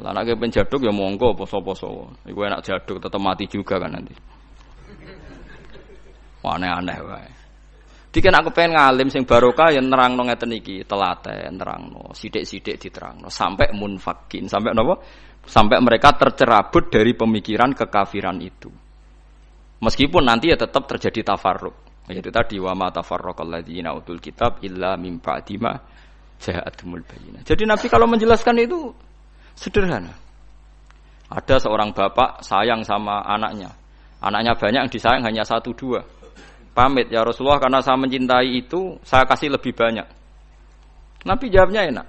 A: Lah nek ben jaduk ya monggo poso-poso. Iku enak jaduk tetep mati juga kan nanti. Aneh-aneh wae. Diken aku pengen ngalim sing barokah yen nerangno ngeten iki, telaten nerangno, sithik-sithik diterangno sampai munfakin, sampai napa? Sampai mereka tercerabut dari pemikiran kekafiran itu. Meskipun nanti ya tetap terjadi tafarruq. Yaitu tadi wa ma tafarraqal ladzina utul kitab illa mim ba'di ma ja'atumul bayyinah. Jadi Nabi kalau menjelaskan itu sederhana. Ada seorang bapak sayang sama anaknya. Anaknya banyak, yang disayang hanya 1-2. Pamit ya Rasulullah karena saya mencintai itu saya kasih lebih banyak. Nabi jawabnya enak.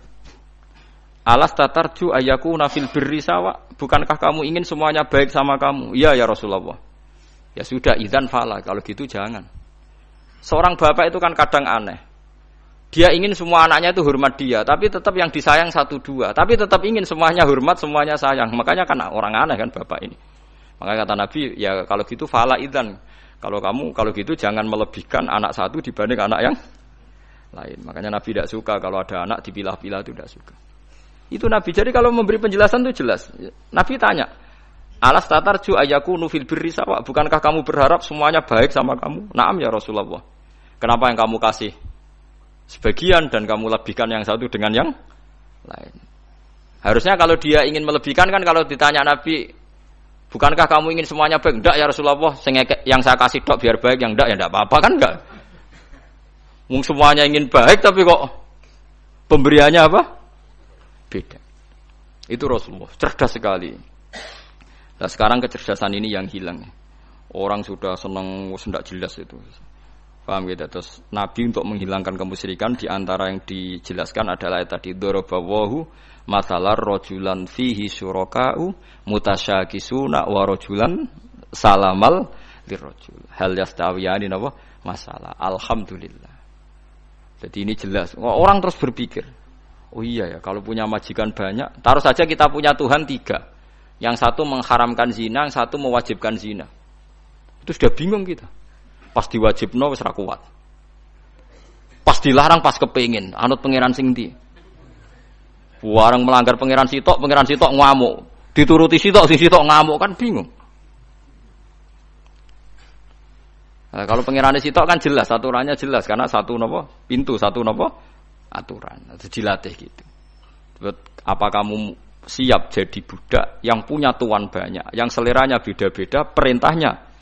A: Alas tatarju ayakuna fil birri sawa. Bukankah kamu ingin semuanya baik sama kamu? Iya ya Rasulullah. Ya sudah idzan fala, kalau gitu jangan. Seorang bapak itu kan kadang aneh. Dia ingin semua anaknya itu hormat dia, tapi tetap yang disayang 1-2. Tapi tetap ingin semuanya hormat, semuanya sayang. Makanya kan orang aneh kan bapak ini. Makanya kata Nabi, ya kalau gitu fala idzan. Kalau gitu jangan melebihkan anak satu dibanding anak yang lain. Makanya Nabi tidak suka kalau ada anak dipilah-pilah, itu tidak suka. Itu Nabi. Jadi kalau memberi penjelasan itu jelas. Nabi tanya, alas tatarju ayakunu fil birri sawa. Bukankah kamu berharap semuanya baik sama kamu? Naam ya Rasulullah. Kenapa yang kamu kasih sebagian dan kamu lebihkan yang satu dengan yang lain? Harusnya kalau dia ingin melebihkan kan kalau ditanya Nabi, bukankah kamu ingin semuanya baik? Enggak ya Rasulullah, yang saya kasih tok biar baik, yang enggak ya enggak apa-apa kan enggak. Semuanya ingin baik tapi kok pemberiannya apa? Beda. Itu Rasulullah, cerdas sekali. Nah sekarang kecerdasan ini yang hilang. Orang sudah senang, tidak jelas itu. Paham gitu? Terus Nabi untuk menghilangkan kemusyrikan di antara yang dijelaskan adalah tadi dorobawahu masalah rojulan fihi syuraka'u mutasyakisuna wa rojulan salamal lirrojul. Hal yastawiyani napa? Masalah. Alhamdulillah. Jadi ini jelas. Orang terus berpikir, oh iya ya, kalau punya majikan banyak, taruh saja kita punya Tuhan 3. Yang satu mengharamkan zina, yang satu mewajibkan zina. Itu sudah bingung kita. Pas diwajibno wis ra kuat. Pas dilarang pas kepengin, anut pangeran sing ndi. Warang melanggar pangeran sitok ngamuk. Dituruti sitok, sing sitok ngamuk kan bingung. Nah, kalau pangerane sitok kan jelas, aturannya jelas karena satu napa? Pintu, satu napa? Aturan. Itu dilatih gitu. Apa kamu siap jadi budak yang punya tuan banyak, yang seleranya beda-beda, perintahnya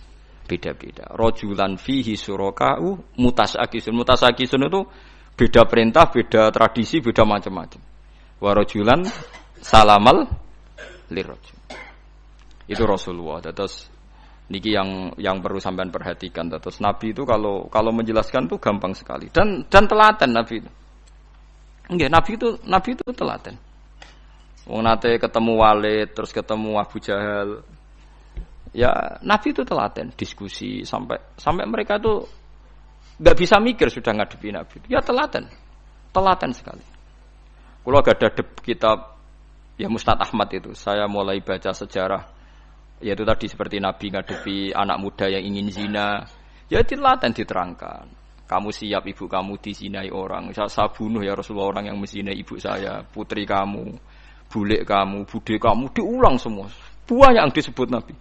A: beda-beda. Rojulan fihi suraka'u mutasakisun. Mutasakisun itu beda perintah, beda tradisi, beda macam-macam. Wa rojulan salamal lirrojul. Itu Rasulullah. Terus niki yang perlu sampean perhatikan. Terus Nabi itu kalau menjelaskan tuh gampang sekali dan telaten Nabi itu. Enggak, Nabi itu telaten. Wong nate ketemu Walid, terus ketemu Abu Jahal. Ya Nabi itu telaten, diskusi sampai mereka tuh nggak bisa mikir sudah ngadepi Nabi. Ya telaten sekali. Kalau ada kitab ya Mustad Ahmad itu, saya mulai baca sejarah, yaitu tadi seperti Nabi ngadepi anak muda yang ingin zina, ya telaten diterangkan. Kamu siap ibu kamu dizinai orang, saya bunuh ya Rasulullah orang yang menzinai ibu saya, putri kamu, bulik kamu, bude kamu, diulang semua. Banyak yang disebut Nabi.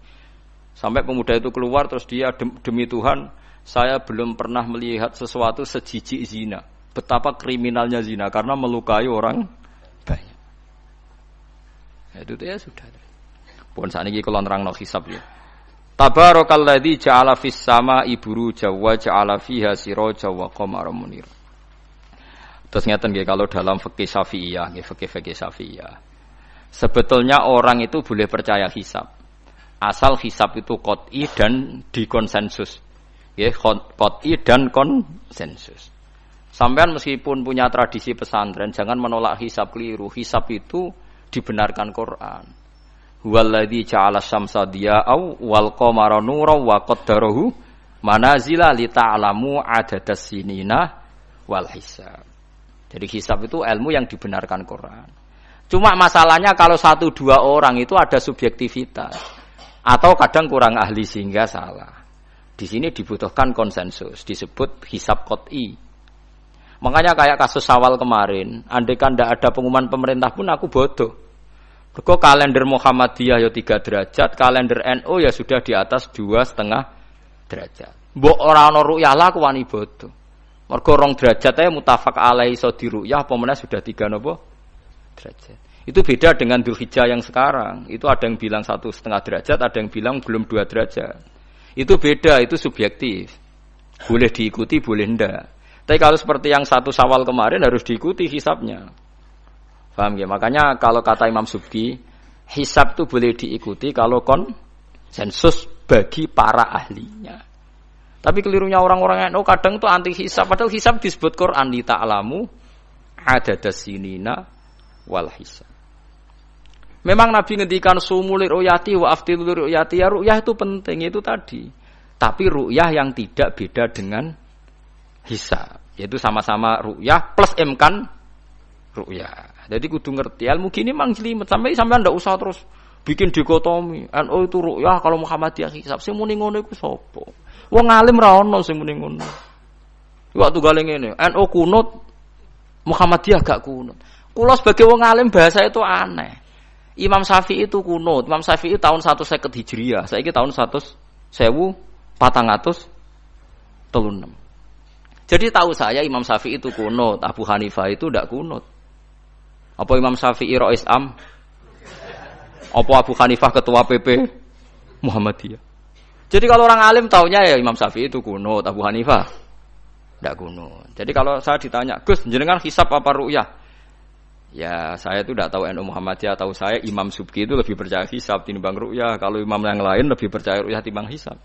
A: Sampai pemuda itu keluar terus dia demi Tuhan saya belum pernah melihat sesuatu sejijik zina. Betapa kriminalnya zina karena melukai orang banyak. Itu ya sudah. Pun sakniki kula nerangno hisab ya. Tabarakalladzi ja'ala fis sama'i buruja wa ja'ala fiha siraja wa qamaran munir. Terus ngeten nggih kalau dalam fikih Syafi'iyah, nggih fikih Syafi'iyah. Sebetulnya orang itu boleh percaya hisab. Asal hisab itu qot'i dan dikonsensus. Ya, qot'i dan konsensus. Sampean meskipun punya tradisi pesantren, jangan menolak hisab keliru. Hisab itu dibenarkan Quran. Huwallazi ja'ala syamsa diya'au wal qamara nuran wa qaddarahu manazila li ta'lamu adadas sinina wal hisab. Jadi hisab itu ilmu yang dibenarkan Quran. Cuma masalahnya kalau 1-2 orang itu ada subjektivitas. Atau kadang kurang ahli sehingga salah. Di sini dibutuhkan konsensus, disebut hisab qot'i. Makanya kayak kasus Syawal kemarin, andai kan tidak ada pengumuman pemerintah pun aku bodoh. Kok kalender Muhammadiyah ya 3 derajat, kalender NU ya sudah di atas 2,5 derajat. Mbok ora ana ru'yah lah aku wani bodoh. Mergo 2 derajat ae mutafaq alaihi so di ru'yah apa meneh sudah 3 napa derajat. Itu beda dengan Dzulhijjah yang sekarang. Itu ada yang bilang 1,5 derajat, ada yang bilang belum 2 derajat. Itu beda, itu subjektif. Boleh diikuti, boleh enggak. Tapi kalau seperti yang 1 Syawal kemarin harus diikuti hisabnya. Paham ya? Makanya kalau kata Imam Subki, hisab itu boleh diikuti kalau konsensus bagi para ahlinya. Tapi kelirunya orang-orang yang kadang itu anti hisab. Padahal hisab disebut Quran li ta'lamu adadas sinina wal hisab. Memang Nabi ngendikan sumul ru'yati wa aftilu ru'yati. Ya ru'yah itu penting itu tadi. Tapi ru'yah yang tidak beda dengan hisab. Yaitu sama-sama ru'yah plus imkan ru'yah. Jadi kudu ngerti ilmu gini mang jelimet sampai ndak usah terus bikin dikotomi. NU itu ru'yah kalau Muhammadiyah hisab sing muni ngono iku sapa? Wong alim ra ono sing muni ngono. Waktu gale ngene, NU kunut Muhammadiyah gak kunut. Kula sebagai wong alim bahasa itu aneh. Imam Syafi'i itu kunut. Imam Syafi'i tahun 150 Hijriah. Saiki tahun 1436. Jadi tahu saya Imam Syafi'i itu kunut, Abu Hanifah itu tidak kunut. Apa Imam Syafi'i Rais Am? Apa Abu Hanifah ketua PP Muhammadiyah? Jadi kalau orang alim taunya ya Imam Syafi'i itu kunut, Abu Hanifah tidak kunut. Jadi kalau saya ditanya, Gus, jenengan hisab apa ru'yah? Ya saya itu tidak tahu NU Muhammadiyah, tahu saya Imam Subki itu lebih percaya hisab timbang ru'yah. Kalau imam yang lain lebih percaya ru'yah timbang hisab.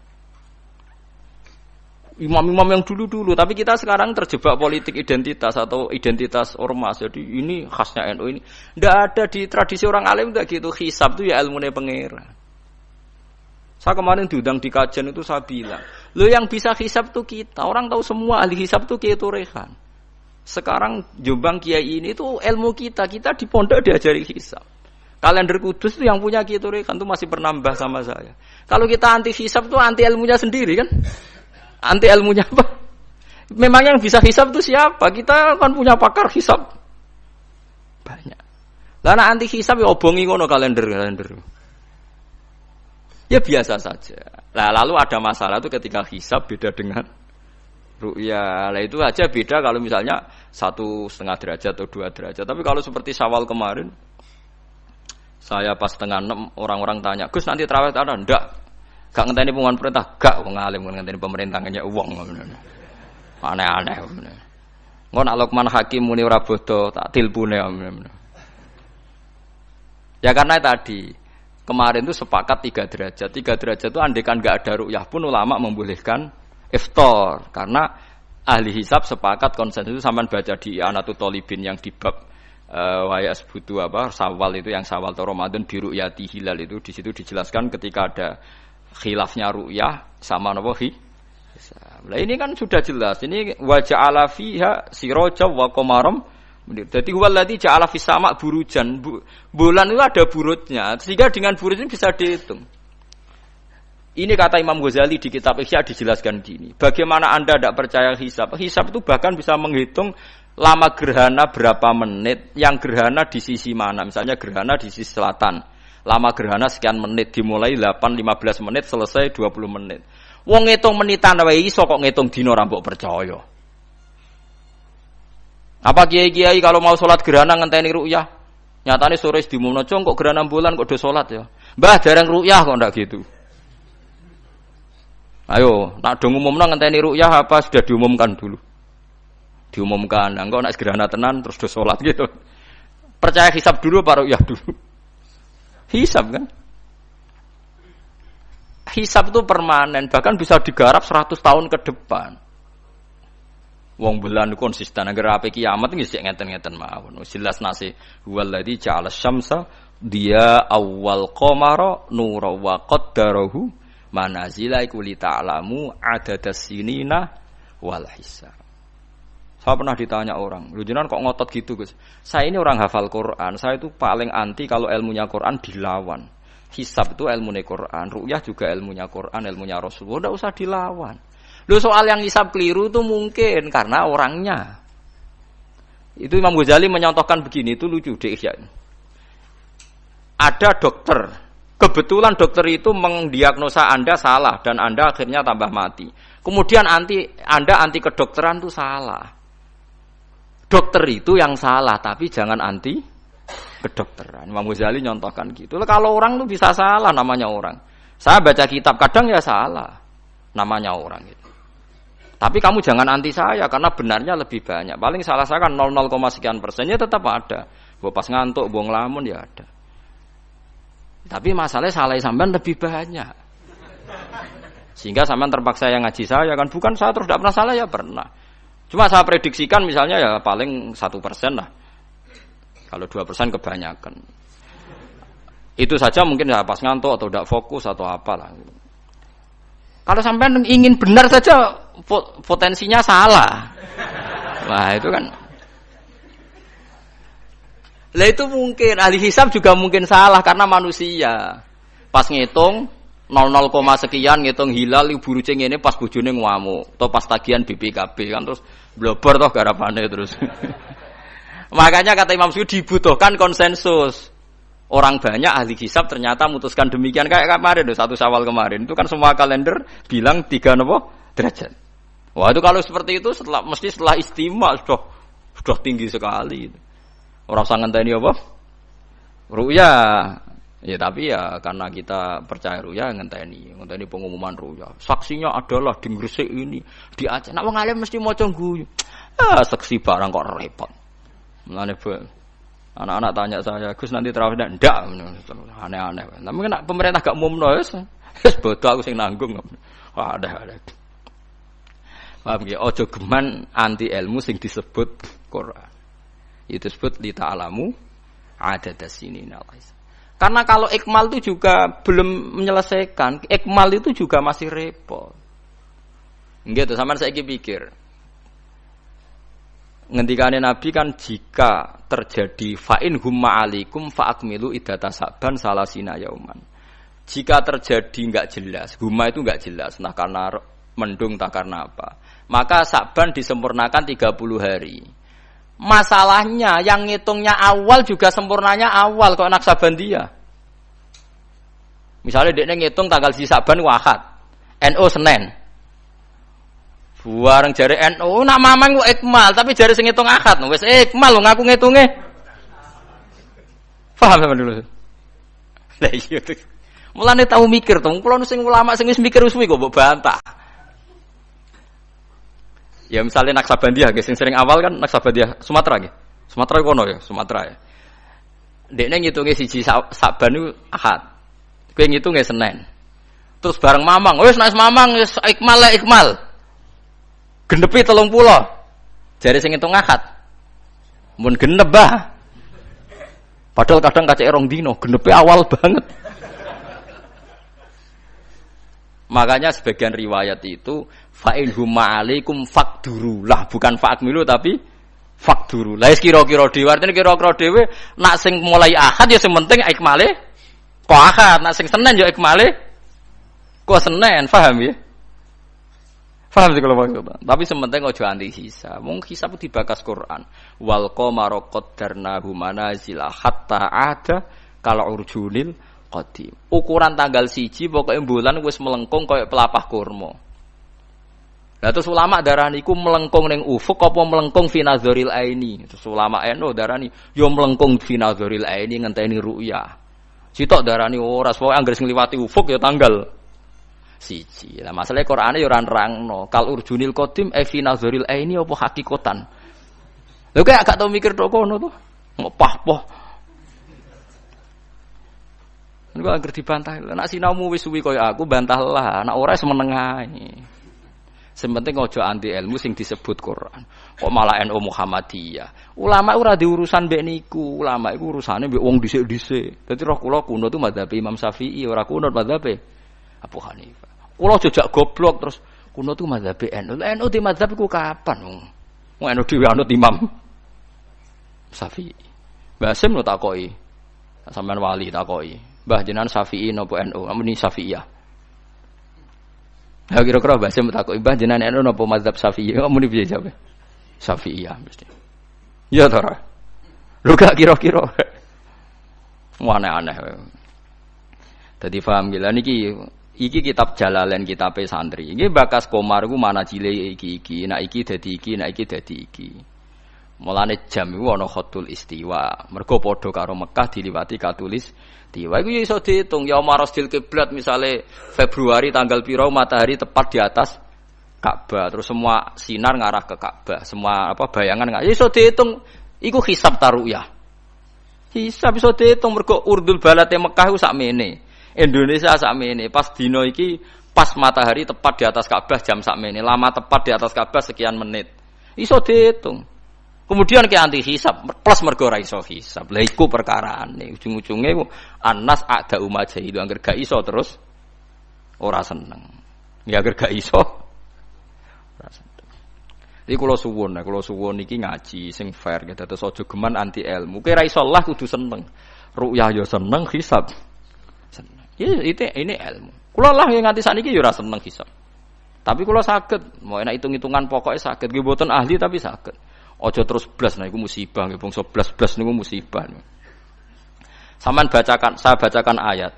A: Imam-imam yang dulu-dulu, tapi kita sekarang terjebak politik identitas atau identitas ormas. Jadi ini khasnya NU ini. Tidak ada di tradisi orang alim tidak gitu. Hisab itu ya ilmunya pangeran. Saya kemarin diundang di kajian itu saya bilang, lo yang bisa hisab itu kita. Orang tahu semua ahli hisab itu Kiai Turehan. Sekarang Jombang Kiai ini itu ilmu kita di pondok diajari hisab. Kalender Kudus itu yang punya Kiai Turehan itu masih penambah sama saya. Kalau kita anti hisab itu anti ilmunya sendiri kan? Anti ilmunya apa? Memang yang bisa hisab itu siapa? Kita kan punya pakar hisab banyak. Lah anti hisab ya obongi ngono kalender. Ya biasa saja. Lah lalu ada masalah itu ketika hisab beda dengan ru'yah. Lah itu aja beda kalau misalnya 1,5 derajat atau 2 derajat. Tapi kalau seperti Syawal kemarin, saya pas setengah 6 orang-orang tanya, Gus nanti tarawih ada? Enggak. Gak ngenteni pengumuman perintah, gak wong alim ngenteni pemerintah ngene wong. Aneh-aneh. Engko nak Luqman Hakim muni ora bodo tak tilpune. Ya karena tadi kemarin itu sepakat 3 derajat. 3 derajat itu andekan enggak ada ru'yah pun ulama membolehkan iftar karena ahli hisab sepakat konsensus itu sampean baca di Anatut Thalibin yang di bab waya sebutu apa Syawal itu yang Syawal atau Ramadan biru yati hilal itu di situ dijelaskan ketika ada khilafnya ru'yah sama napa hisab. Lah ini kan sudah jelas. Ini wa ja'ala fiha siraja wa qamaram. Jadi waladzi ja'ala fis sama burujan. Bulan itu ada burutnya sehingga dengan burut ini bisa dihitung. Ini kata Imam Ghazali di kitab Ihya dijelaskan gini. Bagaimana Anda tidak percaya hisab? Hisab itu bahkan bisa menghitung lama gerhana berapa menit, yang gerhana di sisi mana. Misalnya gerhana di sisi selatan. Lama gerhana sekian menit, dimulai 8-15 menit, selesai 20 menit. Wong ngitung menitan wae iso kok ngitung dina ora mbok percaya. Apa kiai-kiai kalau mau sholat gerhana ngenteni ru'yah? Nyatane sore diumumno kok gerhana bulan kok do sholat ya. Mbah jarang ru'yah kok ndak gitu. Ayo, nak dong umumna ngenteni ru'yah apa sudah diumumkan dulu? Diumumkan, engko nak gerhana tenan terus do salat gitu. Percaya hisab dulu apa ru'yah dulu? Hisab kan? Hisab itu permanen, bahkan bisa digarap 100 tahun ke depan. Wong bulan konsisten agar ape kiamat nggih sik ngeten-ngeten mawon. Jelas nase huwallazi ja'ala syamsa dia awal qamara nura wa qaddarahu manazila iku li ta'lamu adadas sinina wal hisab. Saya pernah ditanya orang, "Lho jenengan kok ngotot gitu, Gus?" Saya ini orang hafal Quran, saya itu paling anti kalau ilmunya Quran dilawan. Hisab itu ilmunya Quran, ru'yah juga ilmunya Quran, ilmunya Rasulullah, enggak usah dilawan. Lho soal yang hisab keliru itu mungkin karena orangnya. Itu Imam Ghazali menyontohkan begini, itu lucu deh ya. Ada dokter, kebetulan dokter itu mendiagnosa Anda salah dan Anda akhirnya tambah mati. Kemudian Anda anti kedokteran itu salah. Dokter itu yang salah, tapi jangan anti kedokteran. Imam Ghazali nyontohkan gitu. Kalau orang itu bisa salah, namanya orang. Saya baca kitab kadang ya salah, namanya orang gitu. Tapi kamu jangan anti saya karena benarnya lebih banyak. Paling salah saya kan 0, sekian persennya tetap ada. Gua pas ngantuk, gua ngelamun ya ada. Tapi masalahnya salah sampean lebih banyak. Sehingga sampean terpaksa yang ngaji saya kan, bukan saya terus tidak pernah salah ya pernah. Cuma saya prediksikan misalnya ya paling 1% lah. Kalau 2% kebanyakan. Itu saja mungkin ya pas ngantuk atau tidak fokus atau apalah. Kalau sampean ingin benar saja potensinya salah. Wah, itu kan. Lah itu mungkin ahli hisab juga mungkin salah karena manusia. Pas ngitung 00, sekian ngitung hilal ibu rucing ini pas bojone ngamuk atau pas tagihan BPKB kan terus blobor toh garapane terus. Makanya kata Imam Suyuti dibutuhkan konsensus. Orang banyak ahli hisab ternyata memutuskan demikian kayak kemarin 1 Syawal kemarin itu kan semua kalender bilang 3 derajat. Wah itu kalau seperti itu mesti setelah istimewa sudah tinggi sekali. Orang usah ngenteni apa? Ru'ya. Ya tapi ya karena kita percaya ru'ya ngenteni pengumuman ru'ya. Saksinya adalah di Gresik ini, di Aceh. Nek wong alim mesti maca guyu. Saksi barang kok repot. Mulane anak-anak tanya saya, Gus nanti terawih ndak? Aneh-aneh. Tapi nek pemerintah gak umumno wis bodoh aku sing nanggung. Wah, ada. Paham ya? Aja geman anti ilmu sing disebut Quran. Itu disebut li ta'lamu adadas sinina. Karena kalau ikmal itu juga belum menyelesaikan, ikmal itu juga masih repot. Gitu, sampean saiki pikir. Ngendikane Nabi kan jika terjadi fa'in humma alikum fa'akmilu iddata Sa'ban salasina yauman. Jika terjadi enggak jelas, humma itu enggak jelas, nah karena mendung tak karena apa. Maka Sa'ban disempurnakan 30 hari. Masalahnya yang ngitungnya awal juga sempurnanya awal kok Naksabandiyah. Misalnya dekne ngitung tanggal si Sa'ban Ahad, NU Senin. Buareng jare NU nak mamang ku ikmal, tapi jare sing ngitung Ahad wis ikmal lho ngaku ngitunge. Paham sampeyan dulu. Lah iya tuh. Mulane tau mikir to, kula sing ulama sing wis mikir suwi kok mbok bantah. Ya misalnya Naksabandiyah sing sering awal kan Naksabandiyah Sumatera nggih. Sumatera kono ya, Sumatera ya. Dekne ngitunge siji Saban niku Ahad. Kowe ngitunge Senin. Terus bareng mamang, wis nek mamang wis ikmal. Genepi 30. Jare sing ngitung Ahad. Mun genep bah. Padahal kadang kacek rong dino, genepi awal banget. Makanya sebagian riwayat itu fa'in huma alaikum fakdurulah, bukan fa'akmilu tapi fakduru. Lah kira-kira dhewe artine kira-kira dhewe nak sing mulai Ahad ya sing penting ikmale kok Ahad, nak sing Senin ya ikmale kok Senin, paham ya? Paham sih kalau maksudnya. Tapi sementing ojo anti hisab. Wong hisab dibakas Quran. Wal qamara qaddarnahu manazila hatta ada kal urjunil qadim. Ukuran tanggal 1 pokoke bulan wis melengkung kaya pelapah kurma. Lah terus ulama darani iku melengkung ning ufuk apa melengkung fi nazaril aini. Terus ulama NU darani yo melengkung fi nazaril aini ngenteni ru'ya. Sitok darani ora pokoke anggere ngliwati ufuk ya tanggal 1. Lah masalahe Qur'ane ya ora nerangno. Kal urjunil qadim fi nazaril aini apa hakikatan. Lho kok gak tau mikir tok kono to. Ngopah-poh. Niku anggere dibantah. Nek sinaumu wis suwi kaya aku bantahlah, nek ora semeneng ae. Sementing ojo anti ilmu sing disebut Quran. Kok malah NU Muhammadiyah. Ulama ora diurusan mbek niku. Ulama iku urusane mbek wong dhisik-dhisik. Dadi roh kula kuno tu madzhab Imam Syafi'i, ora kuno madzhab Abu Hanifah. Kula jejak goblok terus kuno tu madzhab NU. NU di madzhab iku kapan wong? Wong NU dhewe anut Imam Syafi'i. Mbah Sim lho takoki. Sampeyan wali takoki. Mbah jenengan Syafi'i napa NU? Amuni Syafi'iyah. Ha kira-kira Mbah Sim takoki, "Mbah jenengan NU napa mazhab Syafi'i?" Amuni piye jawabe? Syafi'iyah mesti. Ya to ora. Lho gak kira-kira. Aneh-aneh. Dadi paham gila niki iki kitab Jalalain kitabe santri. Iki bakas Komar iku mana cile iki. Nek iki dadi iki, nek iki dadi iki. Mulane jam iku ana khatul istiwa. Mergo padha karo Mekah diliwati katulis istiwa. Iku ya iso diitung ya marasdil kiblat misale Februari tanggal piro matahari tepat di atas Ka'bah. Terus semua sinar ngarah ke Ka'bah. Semua bayangan ya iso diitung. Iku hisab taruyah. Hisab iso diitung mergo urdul balate Mekah iku sakmene. Indonesia sakmene. Pas dino iki pas matahari tepat di atas Ka'bah jam sakmene. Lama tepat di atas Ka'bah sekian menit. Iso diitung. Kemudian ke anti hisab plus mergo ra iso hisab. Lha iku perkarane ujung-ujunge Anas ada umaja itu angger gak iso terus ora seneng. Ya angger gak iso ora seneng. Iki kula suwun iki ngaji sing fair gitu. Terus aja geman anti ilmu. Kowe ra iso lah kudu seneng. Ru'yah ya seneng, hisab seneng. Ya ini ilmu. Kula lah yang nganti sakniki ya ora seneng hisab. Tapi kula saged, mau enak hitung-hitungan pokoknya saged. Nggih mboten ahli tapi saged. Aja terus blas niku musibah, nggih bangsa blas niku musibah. Saya bacakan ayat.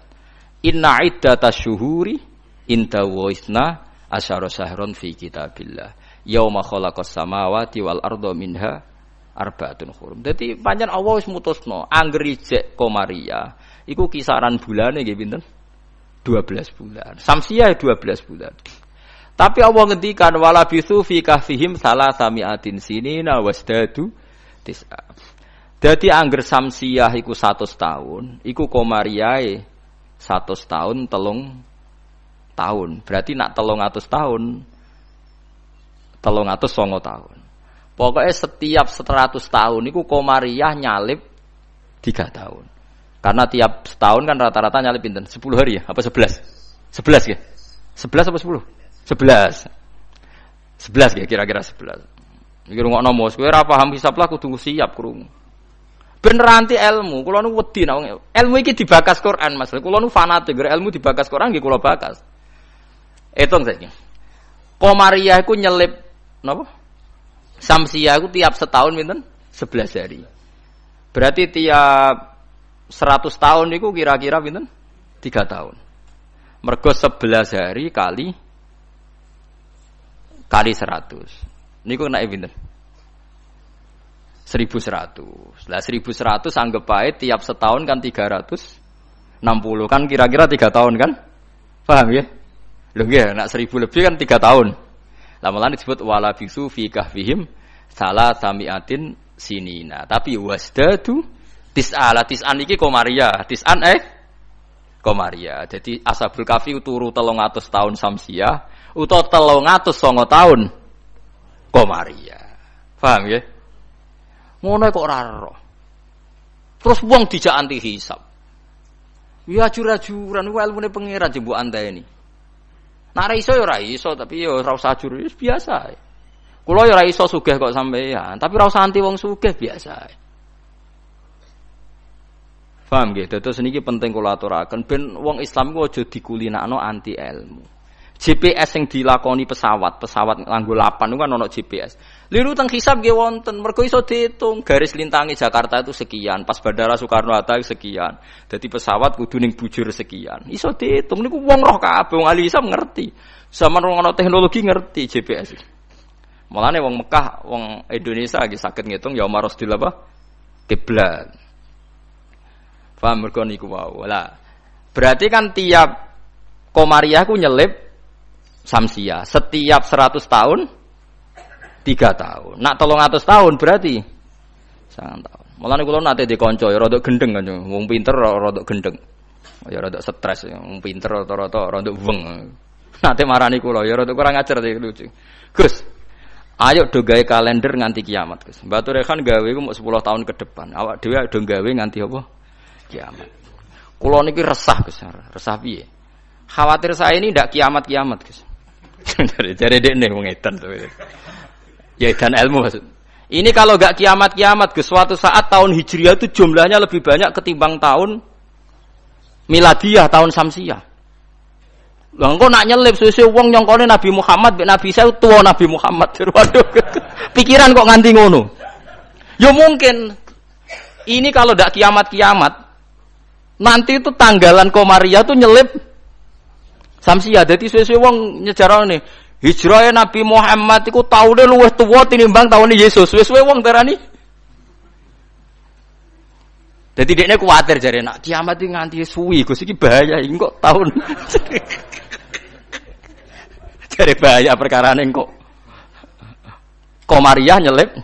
A: Inna iddatash syuhuri inda waisna asyara syahron fi kitabillah. Yauma khalaqas samawati wal arda minha arba'atun hurum. Dadi pancen Allah wis mutusno angger ijek Komariah iku kisaran bulane nggih pinten? 12 bulan. Samsiah 12 bulan. Tapi Allah ngendikan wala bisu fi kahfihim salasami'atin sinina wasdadu tis'a. Dadi angger samsiah iku 100 tahun, iku Komariah 100 tahun 3 tahun. Berarti nak 300 tahun 309 tahun. Pokoknya setiap 100 tahun iku Komariah nyalip 3 tahun. Karena tiap setahun kan rata-rata nyalip pinten? 10 hari ya? Apa 11? 11 ya? 11 apa 10? 11. 11 ya kira-kira 11. Iki rungokno mos, kowe ora paham hisab lah kudu siap krungu. Bener anti ilmu, kula nu wedi nek ilmu iki dibakas Quran Mas. Kula nu fanatik ilmu dibakas Quran nggih kula bakas. Etung saiki. Komariah iku nyelip napa? Samsiah iku tiap setahun pinten? 11 hari. Berarti tiap 100 tahun niku kira-kira pinten? 3 tahun. Mergo 11 hari kali 100. Niku nek pinten? 1100. Lah 1100 anggap ae tiap setahun kan 360 kan kira-kira 3 tahun kan? Paham ya? Lho nggih, nek 1000 lebih kan 3 tahun. Lah malah disebut wala bisu fi kahfihim salasami'atin sinina. Tapi wasdadu tis'an iki Komariah. Tis'an Komariah. Jadi Ashabul Kahfi turu 300 tahun Samsiah utawa 309 tahun Komariah. Paham ya? Ngono kok ora ero. Terus wong dijak anti hisab. Ya ajur-ajuran ku ilmune pangeran jembuk anteni. Nek ora iso ya ora iso, tapi ya ora usah ajur biasa ae. Kula ya ora iso sugih kok sampeyan, tapi ora usah anti wong sugih biasa ae. Paham nggih? Dados niki penting kula aturaken ben wong Islam ku aja dikulinakno anti ilmu. GPS yang dilakoni pesawat nganggo lapan itu kan ono GPS. Liru teng hisab nggih wonten, mergo iso diitung garis lintangi Jakarta itu sekian, pas Bandara Soekarno-Hatta sekian. Dadi pesawat kudu ning bujur sekian. Iso diitung niku wong roh kabeh, wong ahli hisab ngerti. Zaman wong ono teknologi ngerti GPS. Mulane wong Mekah, wong Indonesia lagi saged ngitung ya marosdil apa? Kiblat. Paham mergo niku wae. Lah, berarti kan tiap Komariah ku nyelip Samsiah setiap 100 tahun 3 tahun. Nak 300 tahun berarti 9 tahun. Mulane kula nate dikonco ya rada gendeng kan. Wong pinter rada gendeng. Ya rada stres, wong pinter rata-rata rada weng. Nate marani kula ya rada kurang ajar iki lucu. Gus, ayo do gawe kalender nganti kiamat, Gus. Mbatu Rehan gawe ku mok 10 tahun ke depan. Awak dhewe do gawe nganti apa? Kiamat. Kula niki resah, Gus. Resah piye? Khawatir saya ini ndak kiamat-kiamat, Gus. Jare dekne wong edan to. Ya edan ilmu maksud. Ini kalau enggak kiamat-kiamat Gus, suatu saat tahun Hijriah itu jumlahnya lebih banyak ketimbang tahun Miladiah, tahun Samsiah. Lah engko nak nyelip suwe-suwe wong nyongkone Nabi Muhammad mek Nabi saya tuwa Nabi Muhammad. Waduh. Pikiran kok nganti ngono. Ya mungkin ini kalau enggak kiamat-kiamat nanti itu tanggalan Komariah tuh nyelip Samsiah. Dadi suwe-suwe wong nyejarane hijrahe Nabi Muhammad iku taune luwih tuwa tinimbang taune Yesus. Suwe-suwe wong darani. Dadi dekne kuwatir jare nak kiamat iki nganti suwi Gus iki bahaya iki kok taun. Jare bahaya perkarane kok Komariah nyelip.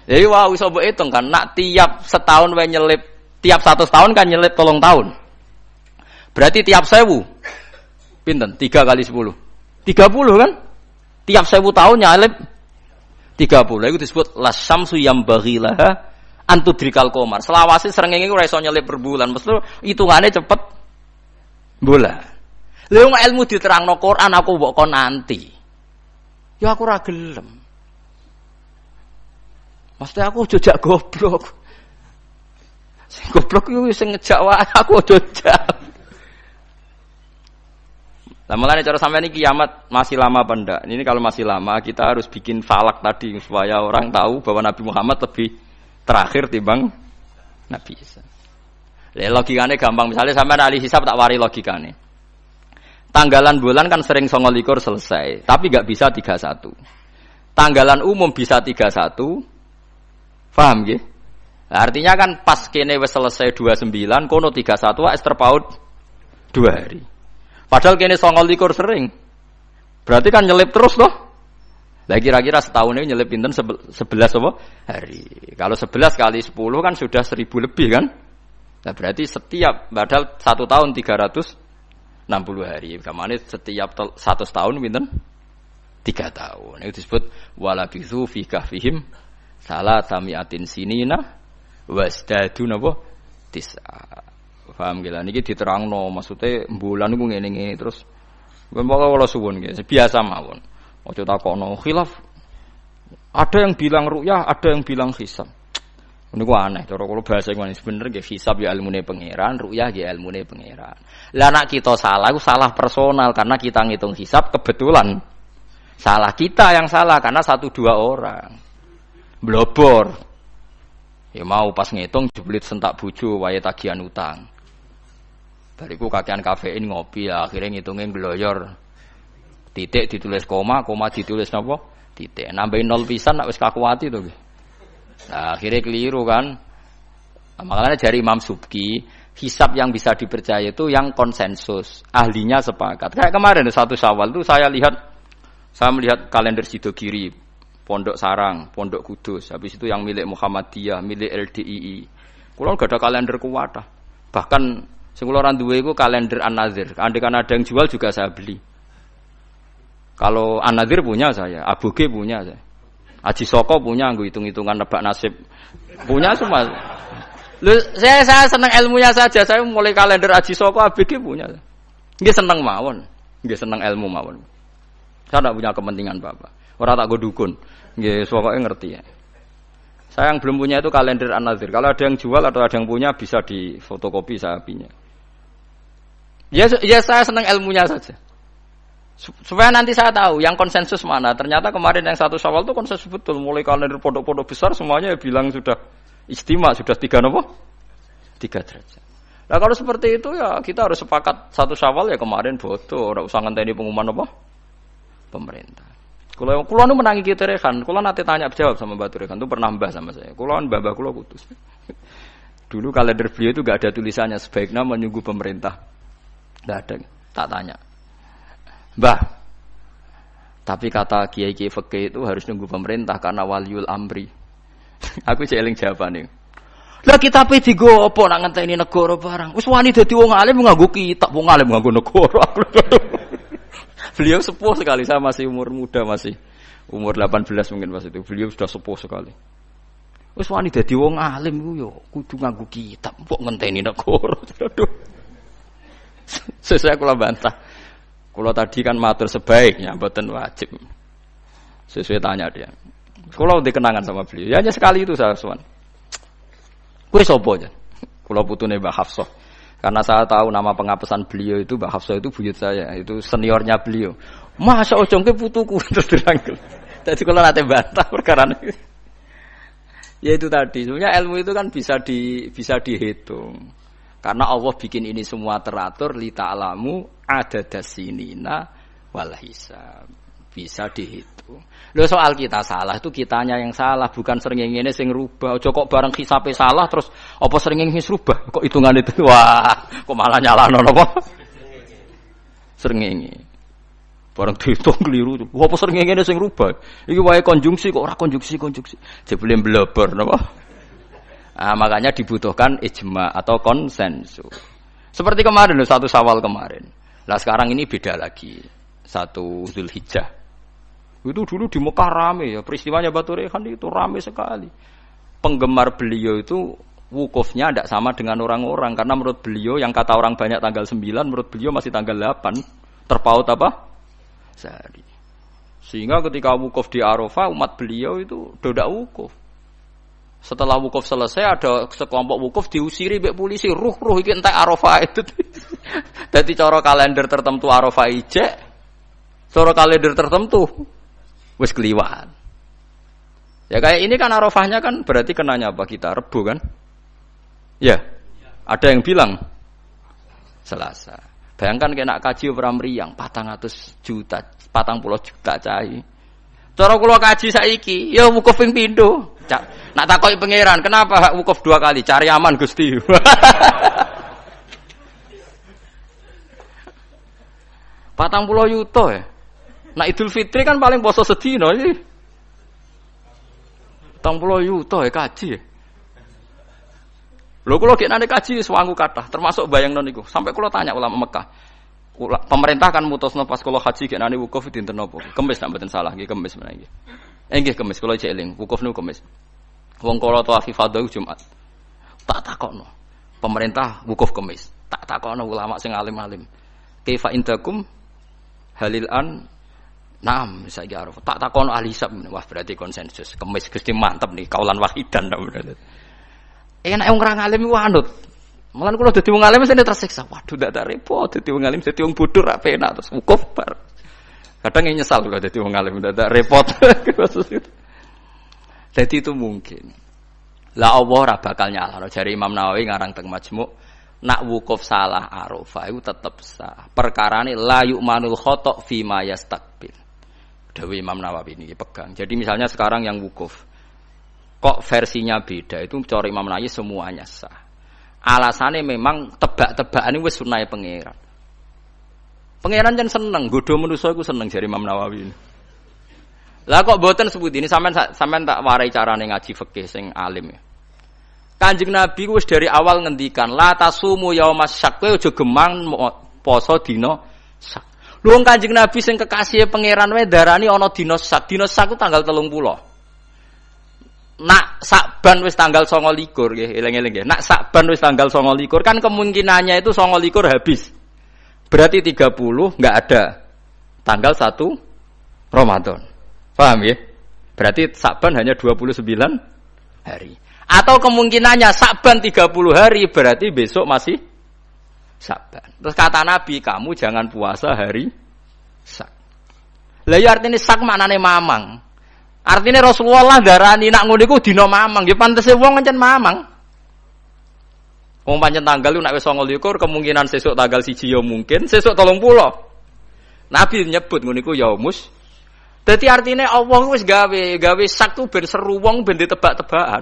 A: Jadi wah iso mbok hitung kan nak tiap setahun wae nyelip, tiap 100 tahun kan nyelip 3 tahun. Berarti tiap 1000 pinten? 3 kali 10. 30 kan? Tiap 1000 tahun nyalip 30. Itu disebut lasyamsu yambaghilaha antudrikal qamar. Selawase srengenge ora iso nyelip per bulan. Mesti hitungane cepet bulan. Lha ilmu diterangno Quran aku mbok kon nanti. Ya aku ora gelem. Mesti aku jejak goblok. Sing goblok iku sing ngejak wae aku jejak. Lah mulane cara sampeyan iki kiamat masih lama apa ndak? Ini kalau masih lama kita harus bikin falak tadi supaya orang tahu bahwa Nabi Muhammad lebih terakhir timbang Nabi Isa. Lah logikane gampang, misalnya sampeyan ahli hisab tak wari logikane. Tanggalan bulan kan sering 29 selesai, tapi enggak bisa 31. Tanggalan umum bisa 31. Paham nggih? Artinya kan pas kene wis selesai 29, kono 31 wis terpaut 2 hari. Padahal kene 29 sering. Berarti kan nyelip terus toh. Lah kira-kira setahun ini nyelip pinten 11 apa? Hari. Kalau 11 kali 10 kan sudah 1000 lebih kan? Nah berarti setiap padahal 1 tahun 360 hari. Kamane setiap 100 tahun pinten? 3 tahun. Itu disebut walabithu fi kahfihim salatamiatin sinina wasdadu napa? Tis'a. Paham gila niki diterangno maksude bulan niku ngene-ngene terus pokoke kula suwun nggih biasa mawon aja takokno khilaf ada yang bilang ru'yah ada yang bilang hisab niku aneh cara kula bahasa ngene bener nggih hisab ya ilmune pangeran ru'yah ya ilmune pangeran lah nek kita salah iku salah personal karena kita ngitung hisab kebetulan salah kita yang salah karena 1-2 orang blobor ya mau pas ngitung jeblit sentak bojo wae tagihan utang. Bariku kakean kafein ngopi ya, akhirnya ngitungin gloyor. Titik ditulis koma, koma ditulis napa? Titik. Nambahin 0 pisan nek wis kakuati to. Nah, akhirnya keliru kan. Makanya dari Imam Subki, hisab yang bisa dipercaya itu yang konsensus, ahlinya sepakat. Kayak kemarin 1 Syawal itu saya melihat kalender Sidogiri, Pondok Sarang, Pondok Kudus, habis itu yang milik Muhammadiyah, milik LDII. Kulo gak ada kalender kuwatah. Bahkan sing kula ora duwe iku kalender An-Nadzir. Andaikan ada yang jual juga saya beli. Kalau An-Nadzir punya saya, Aboge punya saya. Aji Soko punya, nggo hitung-hitungan nebak nasib. Punya semua. Loh, saya senang ilmunya saja. Saya mulai kalender Aji Soko, Aboge punya. Nggih seneng mawon. Nggih seneng ilmu mawon. Saya tidak punya kepentingan Bapak. Ora tak go dukun. Nggih pokoke ngerti ya. Saya yang belum punya itu kalender An-Nadzir. Kalau ada yang jual atau ada yang punya bisa difotokopi saya punya. Ya saya senang ilmunya saja. Supaya nanti saya tahu yang konsensus mana. Ternyata kemarin yang 1 Syawal itu konsensus betul. Mulai kalender pondok-pondok besar semuanya bilang sudah istimewa, sudah 3 derajat. Nah kalau seperti itu ya kita harus sepakat 1 Syawal ya kemarin bodoh. Ora usah ngenteni pengumuman apa? Pemerintah. Kulo nu menangi Ki Rehan, kulo nate tanya jawab sama Mbak Rehan itu pernah mbah sama saya. Kulo kan mbah kulo kutus. Dulu kalender beliau itu enggak ada tulisannya sebaiknya menunggu pemerintah. Enggak ada. Tak tanya. Mbah. Tapi kata kiai-kiai fikih itu harus nunggu pemerintah karena waliul amri. Aku jeling jawabane. Lah kita pe digo apa nak ngenteni negara barang. Wis wani dadi wong alim nganggo kitab, wong alim nganggo negara. Beliau sepuh sekali, saya masih umur muda, masih umur 18 mungkin pas itu. Beliau sudah sepuh sekali. Wis wani dadi wong alim ku yo kudu nganggo kitab, kok ngenteni negara. Saya kula bantah. Kula tadi kan matur sebaiknya, mboten wajib. Sesuai tanya dia. Kula udah kenangan sama beliau. Ya hanya sekali itu saya sowan. Kowe sapa ya? Kula putune Mbah Hafsah. Karena saya tahu nama pengapesan beliau itu Mbah Hafsah itu buyut saya, itu seniornya beliau. Masa ojongke putuku terus dirangkul. Jadi kalau nate bantah perkara ini. Ya itu tadi, sebenarnya ilmu itu kan bisa dihitung. Karena Allah bikin ini semua teratur li ta'lamu adadasinina wal hisab. Bisa dihitung. Lho soal kita salah itu kitanya yang salah, bukan srengenge ngene sing rubah. Aja kok bareng hisabe salah terus apa srengenge wis rubah. Kok hitungan itu wah, kok malah nyalahno napa? Srengenge. Bareng dihitung keliru. Wah apa srengenge ngene sing rubah. Iki wae konjungsi kok ora konjungsi. Jebule blebor napa? Ah makanya dibutuhkan ijma atau konsensus. Seperti kemarin 1 Syawal kemarin. Lah sekarang ini beda lagi. 1 Zulhijjah. Itu dulu di Mekah rame ya, peristiwanya Batu Rehan itu rame sekali. Penggemar beliau itu wukufnya tidak sama dengan orang-orang karena menurut beliau yang kata orang banyak tanggal 9, menurut beliau masih tanggal 8 terpaut apa? Sehari. Sehingga ketika wukuf di Arafah umat beliau itu tidak wukuf. Setelah wukuf selesai ada sekelompok wukuf diusiri mbek polisi, ruh iki entek Arafah itu. Dadi cara kalender tertentu Arafah ijek, cara kalender tertentu wis keliwat. Ya kayak ini kan Arafahnya kan berarti kenanya apa kita Rebo kan? Ya. Ada yang bilang Selasa. Bayangkan kena kaji ora mriyang 400 juta, 40 juta cai. Cara kula kaji saiki, ya wukuf ping pindho. Nak takoki pangeran, kenapa hak wukuf 2 kali? Cari aman Gusti. 40 yuta ya. Nak Idul Fitri kan paling poso sedina iki. 40 yuta ya kaji. Lho kula gek nane kaji swangu kathah, termasuk bayangno niku. Sampai kula tanya ulama Mekah. Pemerintah kan mutusno pas kula haji gek nane wukuf dinten napa? Kemis nek mboten salah nggih kemis menawi. Nggih kemis kula cek eling, wukuf niku kemis. Wong kala tawaf ifadah Jumat. Tak takokno. Pemerintah wukuf kemis. Tak takokno ulama sing alim-alim. Kaifa indakum halil an Naam saiki arep. Tak takokno ahli hisab. Wah berarti konsensus. Kemis Gusti mantep nih kaulan wahidan ta berarti. Enak wong ora ngalim ku anut. Mulan kula dadi wong alim mesti tersiksa. Waduh ndak repot dadi wong alim dadi wong bodoh ra penak terus wukuf bar. Kadang nyesal kok dadi wong alim ndak repot. Jadi itu mungkin. Lah Allah ora bakal nyalahno jare Imam Nawawi ngarang teng Majmu' nak wukuf salah Arafah itu tetep sah. Perkarane la yu'manul khata' fi ma yastaqbil. Dewe Imam Nawawi ini pegang. Jadi misalnya sekarang yang wukuf kok versinya beda itu cara Imam Nawawi semuanya sah. Alasannya memang tebak-tebakan wis sunahe pangeran. Pangeran jan seneng godho manusa iku seneng jare Imam Nawawi ini. Lah kok mboten sebut ini sampean tak warai carane ngaji fikih sing alim ya. Kanjeng Nabi wis dari awal ngendikan la tasumu yaumas syak kowe aja gemang poso dina syak. Lho Kanjeng Nabi sing kekasih pangeran wae darani ana dina syak. Dina syak ku tanggal 30. Nak Sakban wis tanggal 29 nggih, eling-eling nggih. Nak Sakban wis tanggal 29 kan kemungkinannya itu 29 habis. Berarti 30 enggak ada. Tanggal 1 Ramadan. Paham ya? Berarti Sakban hanya 29 hari. Atau kemungkinannya Sakban 30 hari berarti besok masih Sakban. Terus kata Nabi, kamu jangan puasa hari Sak. Lah ya artine Sak maknane mamang. Artinya Rasulullah darani nak ngono iku dina mamang, ya pantese wong pancen mamang. Wong pancen tanggal nek wis 29 kemungkinan sesuk tanggal 1 ya mungkin, sesuk 30. Nabi nyebut ngono iku yaumus. Dadi artine Allah wis gawe sak tu ben seru wong ben ditebak-tebakan.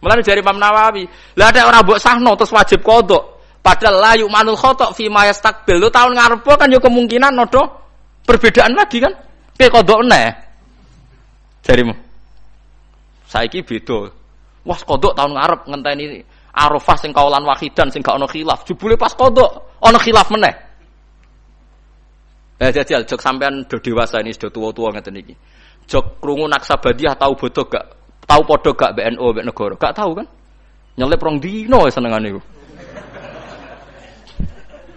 A: Mulane jare Imam Nawawi, lah ada ora mbok sahno terus wajib qodho. Padahal la yu'manul khata' fi ma yastaqbil. Lu tahun ngarep kan yo kemungkinan nodo perbedaan lagi kan. Ke qodho neh. Jarimu. Saiki beda. Wah, qodho tahun ngarep ngenteni Arafah sing kaulan wahidan sing gak ono khilaf. Jebule pas qodho ono khilaf meneh. Jajal jok sampean do dewasa ini sudah tua-tua ngeten iki. Jok krungu Naksabandiyah tahu bodoh gak? Tahu padha gak BNO mbek negara? Gak tahu kan? Nyelip rong dino senengane iku.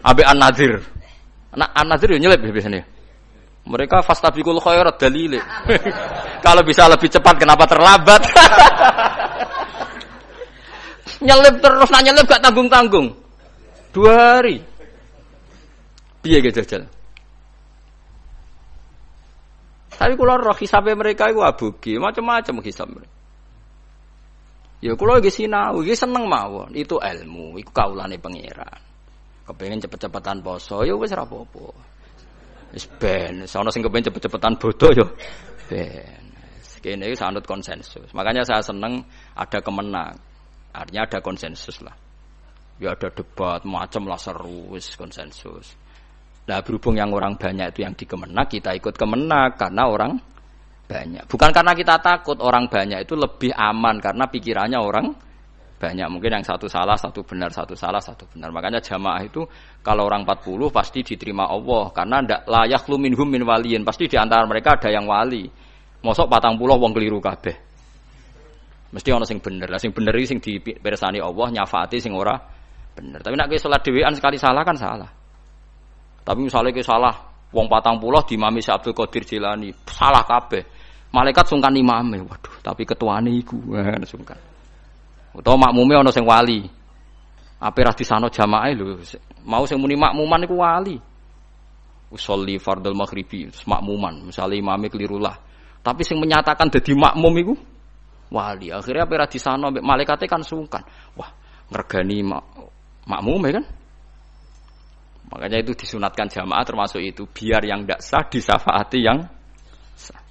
A: Abe An-Nadir. Nah, An-Nadir yo nyelip biasanya. Mereka fastabiqul khairat dalile. Kalau bisa lebih cepat kenapa terlambat? Nyelip terus nak nyelip gak tanggung-tanggung. 2 hari. Piye ge jajal? Tapi kula roh hisabe mereka iku abugi, macam-macam hisab mereka. Ya kula iki sinau, iki seneng mawon. Itu ilmu, iku kaulane pangeran. Kepengin cepet-cepetan poso, ya wis ora apa-apa. Wis ben, sono sing kepengin cepet-cepetan bodoh ya ben. Kene iki sanut konsensus. Makanya saya seneng ada kemenang. Artinya ada konsensus lah. Ya ada debat macam lah seru wis konsensus. Nah berhubung yang orang banyak itu yang di Kemenak, kita ikut Kemenak karena orang banyak. Bukan karena kita takut, orang banyak itu lebih aman karena pikirannya orang banyak. Mungkin yang satu salah, satu benar, satu salah, satu benar. Makanya jamaah itu kalau orang 40 pasti diterima Allah karena ndak layak minhum min waliyin. Pasti di antara mereka ada yang wali. Mosok 40 wong keliru kabeh. Mesti ana sing bener. Lah sing bener iki sing dipirsani Allah nyafaati sing ora bener. Tapi nek kowe salat dhewean sekali salah kan salah. Tapi misalnya ke salah, wong 40 di Imam Syekh Abdul Qadir Jilani salah kabeh. Malaikat sungkan imame. Waduh, tapi ketuane iku sungkan. Utawa makmume ana sing wali. Ape ra disano jamaah lho. Mau sing muni makmuman iku wali. Usolli fardhu maghribi, makmuman. Misale imame keliru lah. Tapi sing menyatakan dadi makmum iku wali. Akhirnya ape ra disano mbek malaikate kan sungkan. Wah, ngregani makmume kan? Makanya itu disunatkan jamaah termasuk itu biar yang tidak sah disafaati yang sah.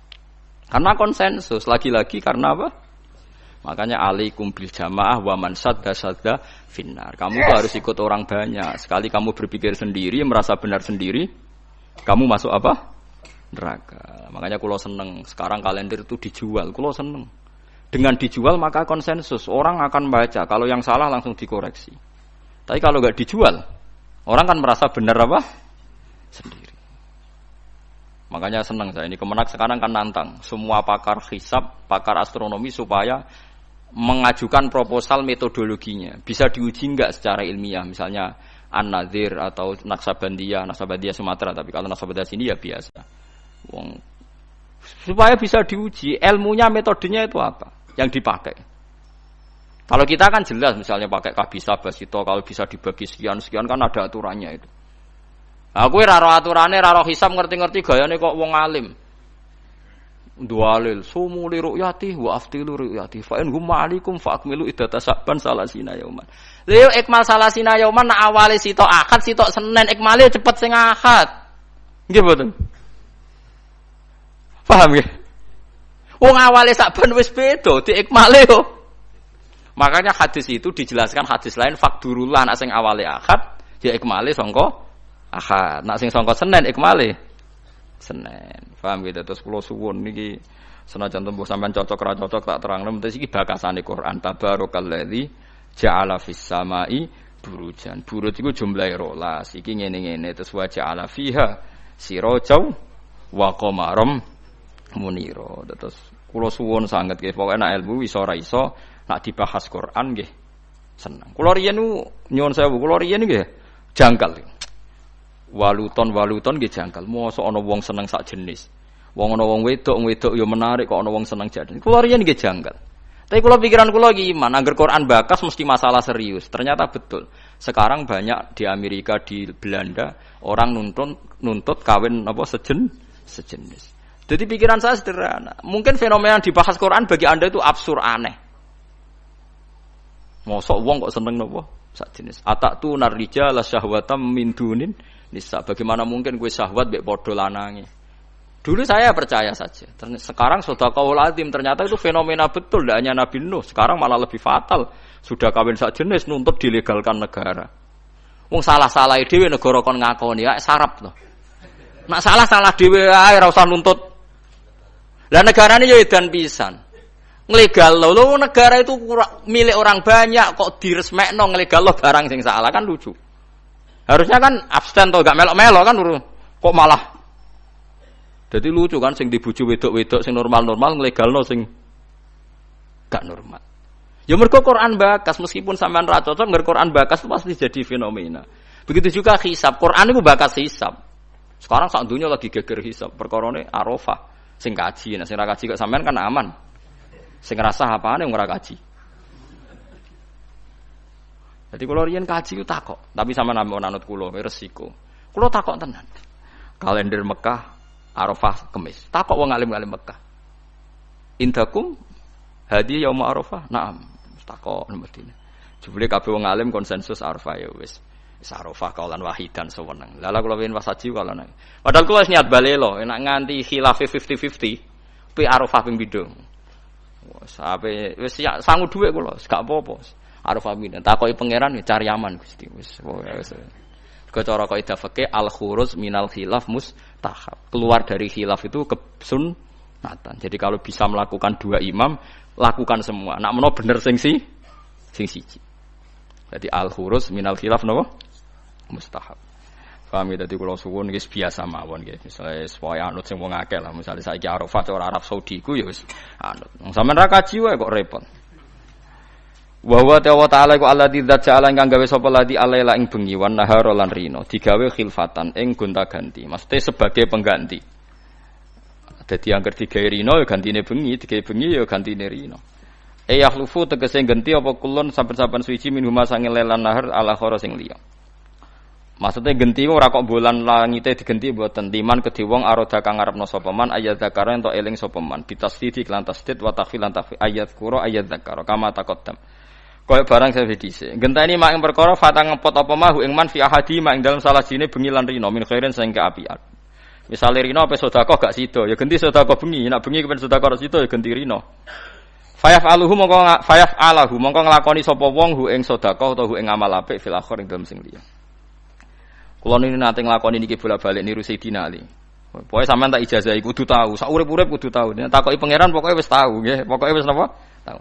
A: Karena konsensus lagi-lagi karena apa? Makanya alaikum bil jamaah wa man sadda finnar. Kamu tuh harus ikut orang banyak. Sekali kamu berpikir sendiri, merasa benar sendiri, kamu masuk apa? Neraka. Makanya kulo seneng sekarang kalender itu dijual. Kulo seneng. Dengan dijual maka konsensus. Orang akan baca. Kalau yang salah langsung dikoreksi. Tapi kalau nggak dijual, orang kan merasa benar apa? Sendiri. Makanya senang saya ini Kemenak sekarang kan nantang semua pakar hisab, pakar astronomi supaya mengajukan proposal metodologinya. Bisa diuji enggak secara ilmiah, misalnya An-Nadzir atau Naksabandiyah Sumatera, tapi kalau Naksabandiyah sini ya biasa. Supaya bisa diuji ilmunya, metodenya itu apa yang dipakai. Kalau kita kan jelas misalnya pakai kabisa basito, kalau bisa dibagi sekian kan ada aturannya itu. Aku ora ro aturane, ora ro hisab ngerti-ngerti gayane kok wong alim. Dualil sumu li ru'yati wa aftilu ru'yati fa in hum ma'alikum fa akmilu iddata saban salasina yauman. Lha ikmal salasina yauman nak awale sitok akad sitok Senin ikmale cepet sing akad. Nggih mboten? Paham nggih? Wong awale saban wis beda di ikmale yo. Makanya hadis itu dijelaskan hadis lain fakdurullah nak sing awale akad di ikmale sangka akad. Nak sing sangka Senin ikmale Senin. Paham gitu. Terus kula suwun niki senajan tembuh sampean cocok ra cocok tak terangno mesti iki bakasane Quran. Tabarakalladzi ja'ala fis samai burujan. Buruj iku jumlahe 12. Iki ngene-ngene terus wa ja'ala fiha sirajau wa qamaram munira. Terus kula suwun sanget nggih pokoke nek ilmu iso ora iso nek dibahas Quran nggih seneng. Kula riyen nyuwun sewu, kula riyen nggih jangkal. Waluton nggih jangkal. Mosok ana wong seneng sak jenis. Wong ana wong wedok ya menarik kok ana wong seneng jadi. Kula riyen nggih jangkal. Tapi kula pikiran kula iki iman, angger Quran bakas mesti masalah serius. Ternyata betul. Sekarang banyak di Amerika, di Belanda orang nuntut kawin apa sejenis. Jadi pikiran saya sederhana. Mungkin fenomena yang dibahas Quran bagi Anda itu absurd aneh. Mosok wong kok seneng napa? Sak jenis. Atatu narrijala syahwatam min dunin nisa. Bagaimana mungkin gue syahwat mbek padha lanange? Dulu saya percaya saja. Sekarang sedaqaul azim ternyata itu fenomena betul, tidak hanya Nabi Nuh. Sekarang malah lebih fatal. Sudah kawin sak jenis nuntut dilegalkan negara. Wong salah-salah dhewe negara kon ngakoni ya sarap to. Nak salah dhewe ae ora usah nuntut. Lah negarane yo edan pisan. Nglegal lho negara itu milik orang banyak kok diresmekno nglegal barang sing salah kan lucu. Harusnya kan abstain to gak melok-melok kan kok malah. Jadi lucu kan sing dibuju wedok-wedok sing normal-normal nglegalno sing gak normal. Ya mergo Quran bakas meskipun sampean ra cocok ngger Quran bakas itu pasti jadi fenomena. Begitu juga hisab. Quran itu bakas hisab. Sekarang sak dunya lagi geger hisab perkarane Arafah sing kaji. Nah sing ra kaji kok sampean kan aman. Sing ngrasah apane wong ora kaji. Jadi kalau riyen kaji itu takok, tapi sama nambah nanut kulo resiko. Kulo takok tenan. Kalender Mekah, Arafah, Kemis. Takok wong alim-alim Mekah. Indakum hadiah yaum Arafah? Naam. Takok Madinah. Jebule kabeh wong alim konsensus Arafah ya wis. Wis Arafah kaulan wahidan seweneng. Lala kulo yen pas haji kaulan. Padahal kulo wis niat balelo, enak nganti khilaf 50-50. Pi Arafah ping pindho. Wes ape wis sangu dhuwit kulo, gak apa-apa. Arafah min. Takoki pangeran cari aman Gusti. Wis wis. Cara kaidah fikih al-khuruz minal khilaf mustahab. Keluar dari khilaf itu kesunnatan. Jadi kalau bisa melakukan dua imam, lakukan semua. Nak menawa bener sing siji. Jadi al-khuruz minal khilaf napa? Mustahab. Paham ya, dadi kula suwun wis biasa mawon nggih. Misale supaya anut sing wong akeh lah. Misale saiki Arafah cara Arab Saudi ku ya wis anut. Sampeyan ra kaji wae kok repot. Wa huwa ta'ala iku alladzi dzat ja'ala ingkang gawe sapa ladi alaila ing bengi wan nahara lan rino digawe khilfatan ing gonta-ganti. Maksudnya sebagai pengganti. Dadi angger digawe rina ya gantine bengi, digawe bengi ya gantine rina. Yakhlufu tegese ganti apa kulun saben-saben suci minhuma sange lelan nahar ala khara sing liya. Maksudnya genti ora kok bulan langite digenti mboten liman kedhe wong aroda kang ngarepno sapa man ayat zakara ento eling sapa man bitasdid lan tasdid wa takhfil lan takhfi ayat qura ayat zakara kama taqaddam. Kaya barang saya dhisik. Genteni mak ing perkara fatang ngepot apa mahu ing man fi ahadi mak ing dalem salah sine bengi lan rina min khairin sing kaapian. Misale rina apa sedekah gak sida ya genti sedekah bengi, nek bengi kepen sedekah sida ya genti rina. Fayaf'aluhu mongko nglakoni sapa wong hu ing sedekah utawa hu ing amal apik fil akhir ing dalem sing liya. Kula niki nate nglakoni niki bolak-balik niru Sayyidina Ali. Pokoke sampean tak ijazah kudu tahu, sak urip-urip kudu tahu. Nek takoki pangeran pokoke wis tahu nggih, pokoke wis napa? Tahu.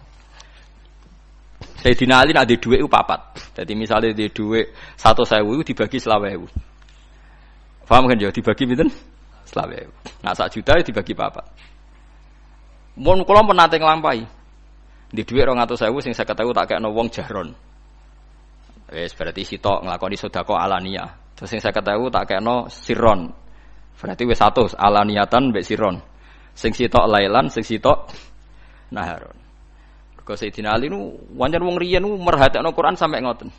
A: Sayyidina Ali nek dhuwit ku 4. Dadi misale di dhuwit 100.000 dibagi 20.000. Paham kan ya dibagi pinten? 20.000. Nah 1 juta dibagi 4. Mun kula menate nglampahi. Di dhuwit 200.000 sing 50.000 tak kekno wong jahron. Wis berarti sitok nglakoni sedekah alaniyah. Terus sing 50.000 tak kekno sirron. Berarti wis 100 alaniyatan mbek sirron. Sing sitok lailan, sing sitok naharon. Kok Sayyidina Ali nu wancen wong riyen nu merhatekno Quran sampe ngoten.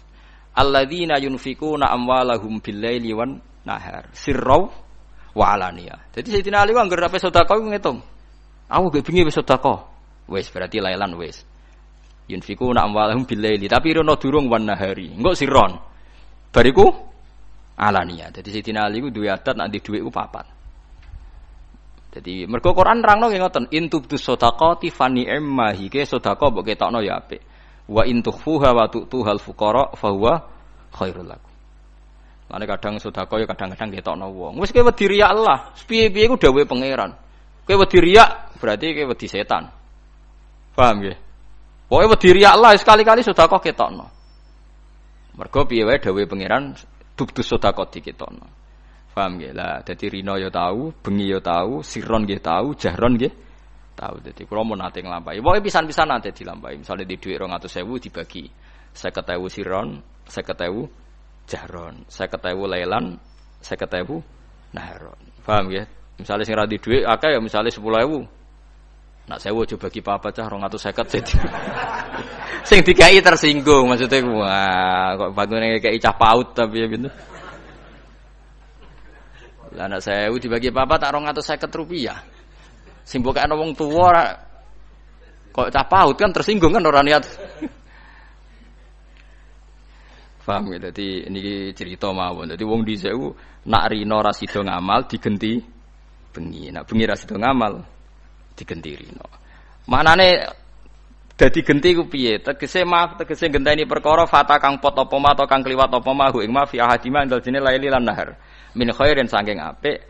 A: Alladzina yunfikuna amwalahum bil-laili wan nahar sirraw wa alaniyah. Jadi Sayyidina Ali anggere ape sedekah ngitung. Aku gak bengi wis sedekah. Wis berarti lailan wis. Yunfikuna amwalahum bil-laili tapi rono durung wan nahari. Engko sirron. Bariku alania. Jadi Sayyidina Ali ku duwe adat nek ndek dhuwit ku 4. Jadi mergo Quran nerangno nggih ngoten, intubtus shadaqati fa ni'ma hike sedekah mbok ketokno ya apik. Wa intukhfuha wa tu'tuhal fuqara fa huwa khairul lakum. Lane kadang sedekah ya kadang-kadang ketokno wong. Wis kowe wedi riya Allah, piye-piye ku dawuhe pangeran. Kowe wedi riya berarti kowe wedi setan. Paham nggih? Pokoke wedi riya Allah sekali-kali sedekah ketokno. Mergo piye wae dawuhe pangeran tubtus sedekah diketokno. Paham nggih? Lah dadi rina ya tahu, bengi ya tahu, sirron nggih tahu, jahron nggih tahu. Dadi kula mun nate nglampahi. Pokoke pisan-pisan nate dilampahi. Misale di dhuwit 200.000 dibagi 50.000 sirron, 50.000 jahron, 50.000 lailan, 50.000 naharon. Paham nggih? Misale sing ra di dhuwit akeh ya misale 10.000. Nak 1.000 aja bagi papa cah 250 sing. Sing dikai tersinggung maksudnya wah kok bangune kei cah paut tapi ya gitu. Lah anak 1.000 dibagi papa tak 250 rupiah. Sing mbok ana wong tuwa kok cah paut kan tersinggung kan ora niat. Paham ya dadi niki cerita mawon. Dadi wong dhisik ku nak rina ra sida ngamal digenti bengi. Nak bengi ra sida ngamal digenti rina. Manane dadi genti ku piye? Tegese genteni perkara fata kang pot apa ma atau kang kliwat apa ma ing ma fi ahadima indal jene laili lan nahar. Min khairin saking apik.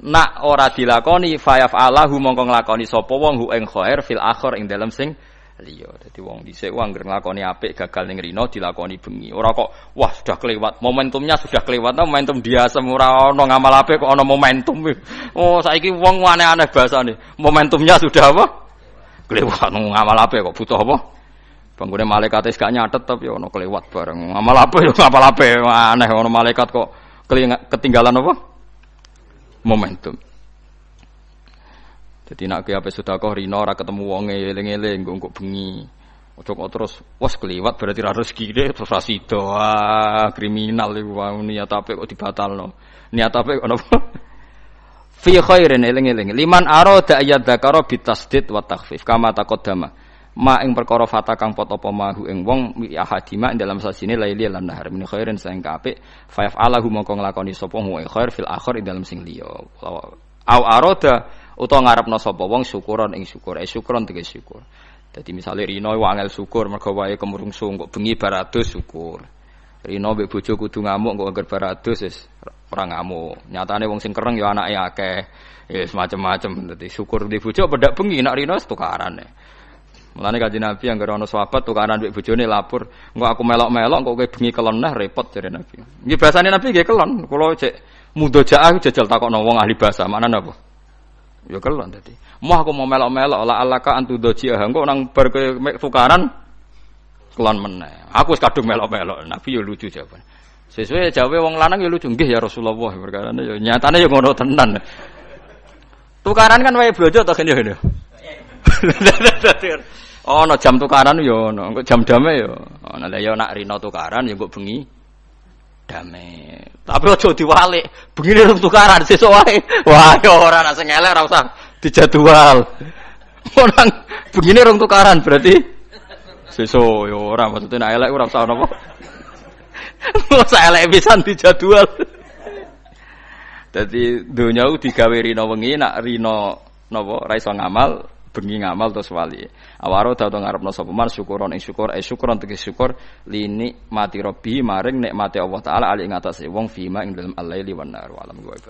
A: Nak ora dilakoni fayaf Allahu mongko nglakoni sapa wong hu ing khair fil akhir ing dalem sing liya. Dadi wong dhisik anggere nglakoni apik gagal ning rina dilakoni bengi. Ora kok wah sudah kelewat, momentumnya sudah kelewat. Momentum biasa ora ana ngamal apik kok ana momentum. Oh saiki wong aneh-aneh bahasane. Momentumnya sudah apa? Kelewat ngamal apik kok butuh apa? Banggune malaikat wis gak nyatet tapi ana kelewat bareng. Ngamal apik yo ngamal apik aneh ana malaikat kok ketinggalan apa? Momentum. Jadi nak ki ape sedekah rina ora ketemu wonge eling-eling engko bengi. Ojo kok terus wes kliwat berarti ra rezekine terus ra sida. Kriminal iku niat apik kok dibatalno. Niat apik ono apa? Fi khairin eling-eling. Liman arada ayat dzakara bitasdid wa takhfif kama taqaddama. Ma ing perkara fata kang pot apa mahu ing wong ahadima ing dalam sasine laili lan nahar min khairin sing apik fa yaf'alahu mongko nglakoni sapa wa khair fil akhir ing dalam sing liya. Au arada utawa ngarepno sapa wong syukuran ing syukur. Syukuran tegese syukur. Dadi misale rina wangel syukur mergo wae kemrungsu kok bengi baratus syukur. Rina mbek bojo kudu ngamuk kok anggar baratus wis ora ngamuk. Nyatane wong sing kereng ya anake akeh. Ya semacam-macam dadi syukur di bojo pedak bengi nak rina tukarane. Mulane Kanjeng Nabi anggere ana sahabat tukaran mbek bojone lapor, engko aku melok-melok kok kowe bengi kelon nah repot jare Nabi. Nggih basane Nabi nggih kelon, kula cek mudojaah jajal takokno wong ahli bahasa, maknane apa? Ya kelon dadi. Moh aku mau melok-melok la alaka antudojiah engko nang bar kowe tukaran kelon meneh. Aku wis kadung melok-melok. Nabi ya lucu jawaban. Sesuai jawabe wong lanang ya lucu, nggih ya Rasulullah perkarane ya nyatane ya ngono tenan. Tukaran kan wae blojo to kene. Ono jam tukaran yo ono, engko jam dame yo. Ono lha yo nak rino tukaran yo engko bengi dame. Tapi aja diwalik, bengine rung tukaran sesuk wae. Wah, yo ora nak sing elek ora usah dijadwal. Orang bengine rung tukaran berarti sesuk yo ora maksudnya nak elek ora usah napa. Mosok elek pisan dijadwal. Dadi donya ku digawe rino wengi nak rino napa ra iso ngamal bengi ngamal terus wali. Awaro dadi ngarepno sapa man syukuron ing syukur syukuron tegese syukur lini mati robbi maring nikmate Allah taala ali ing atase wong fima ing dalem al-laili wan nar alam ghaib.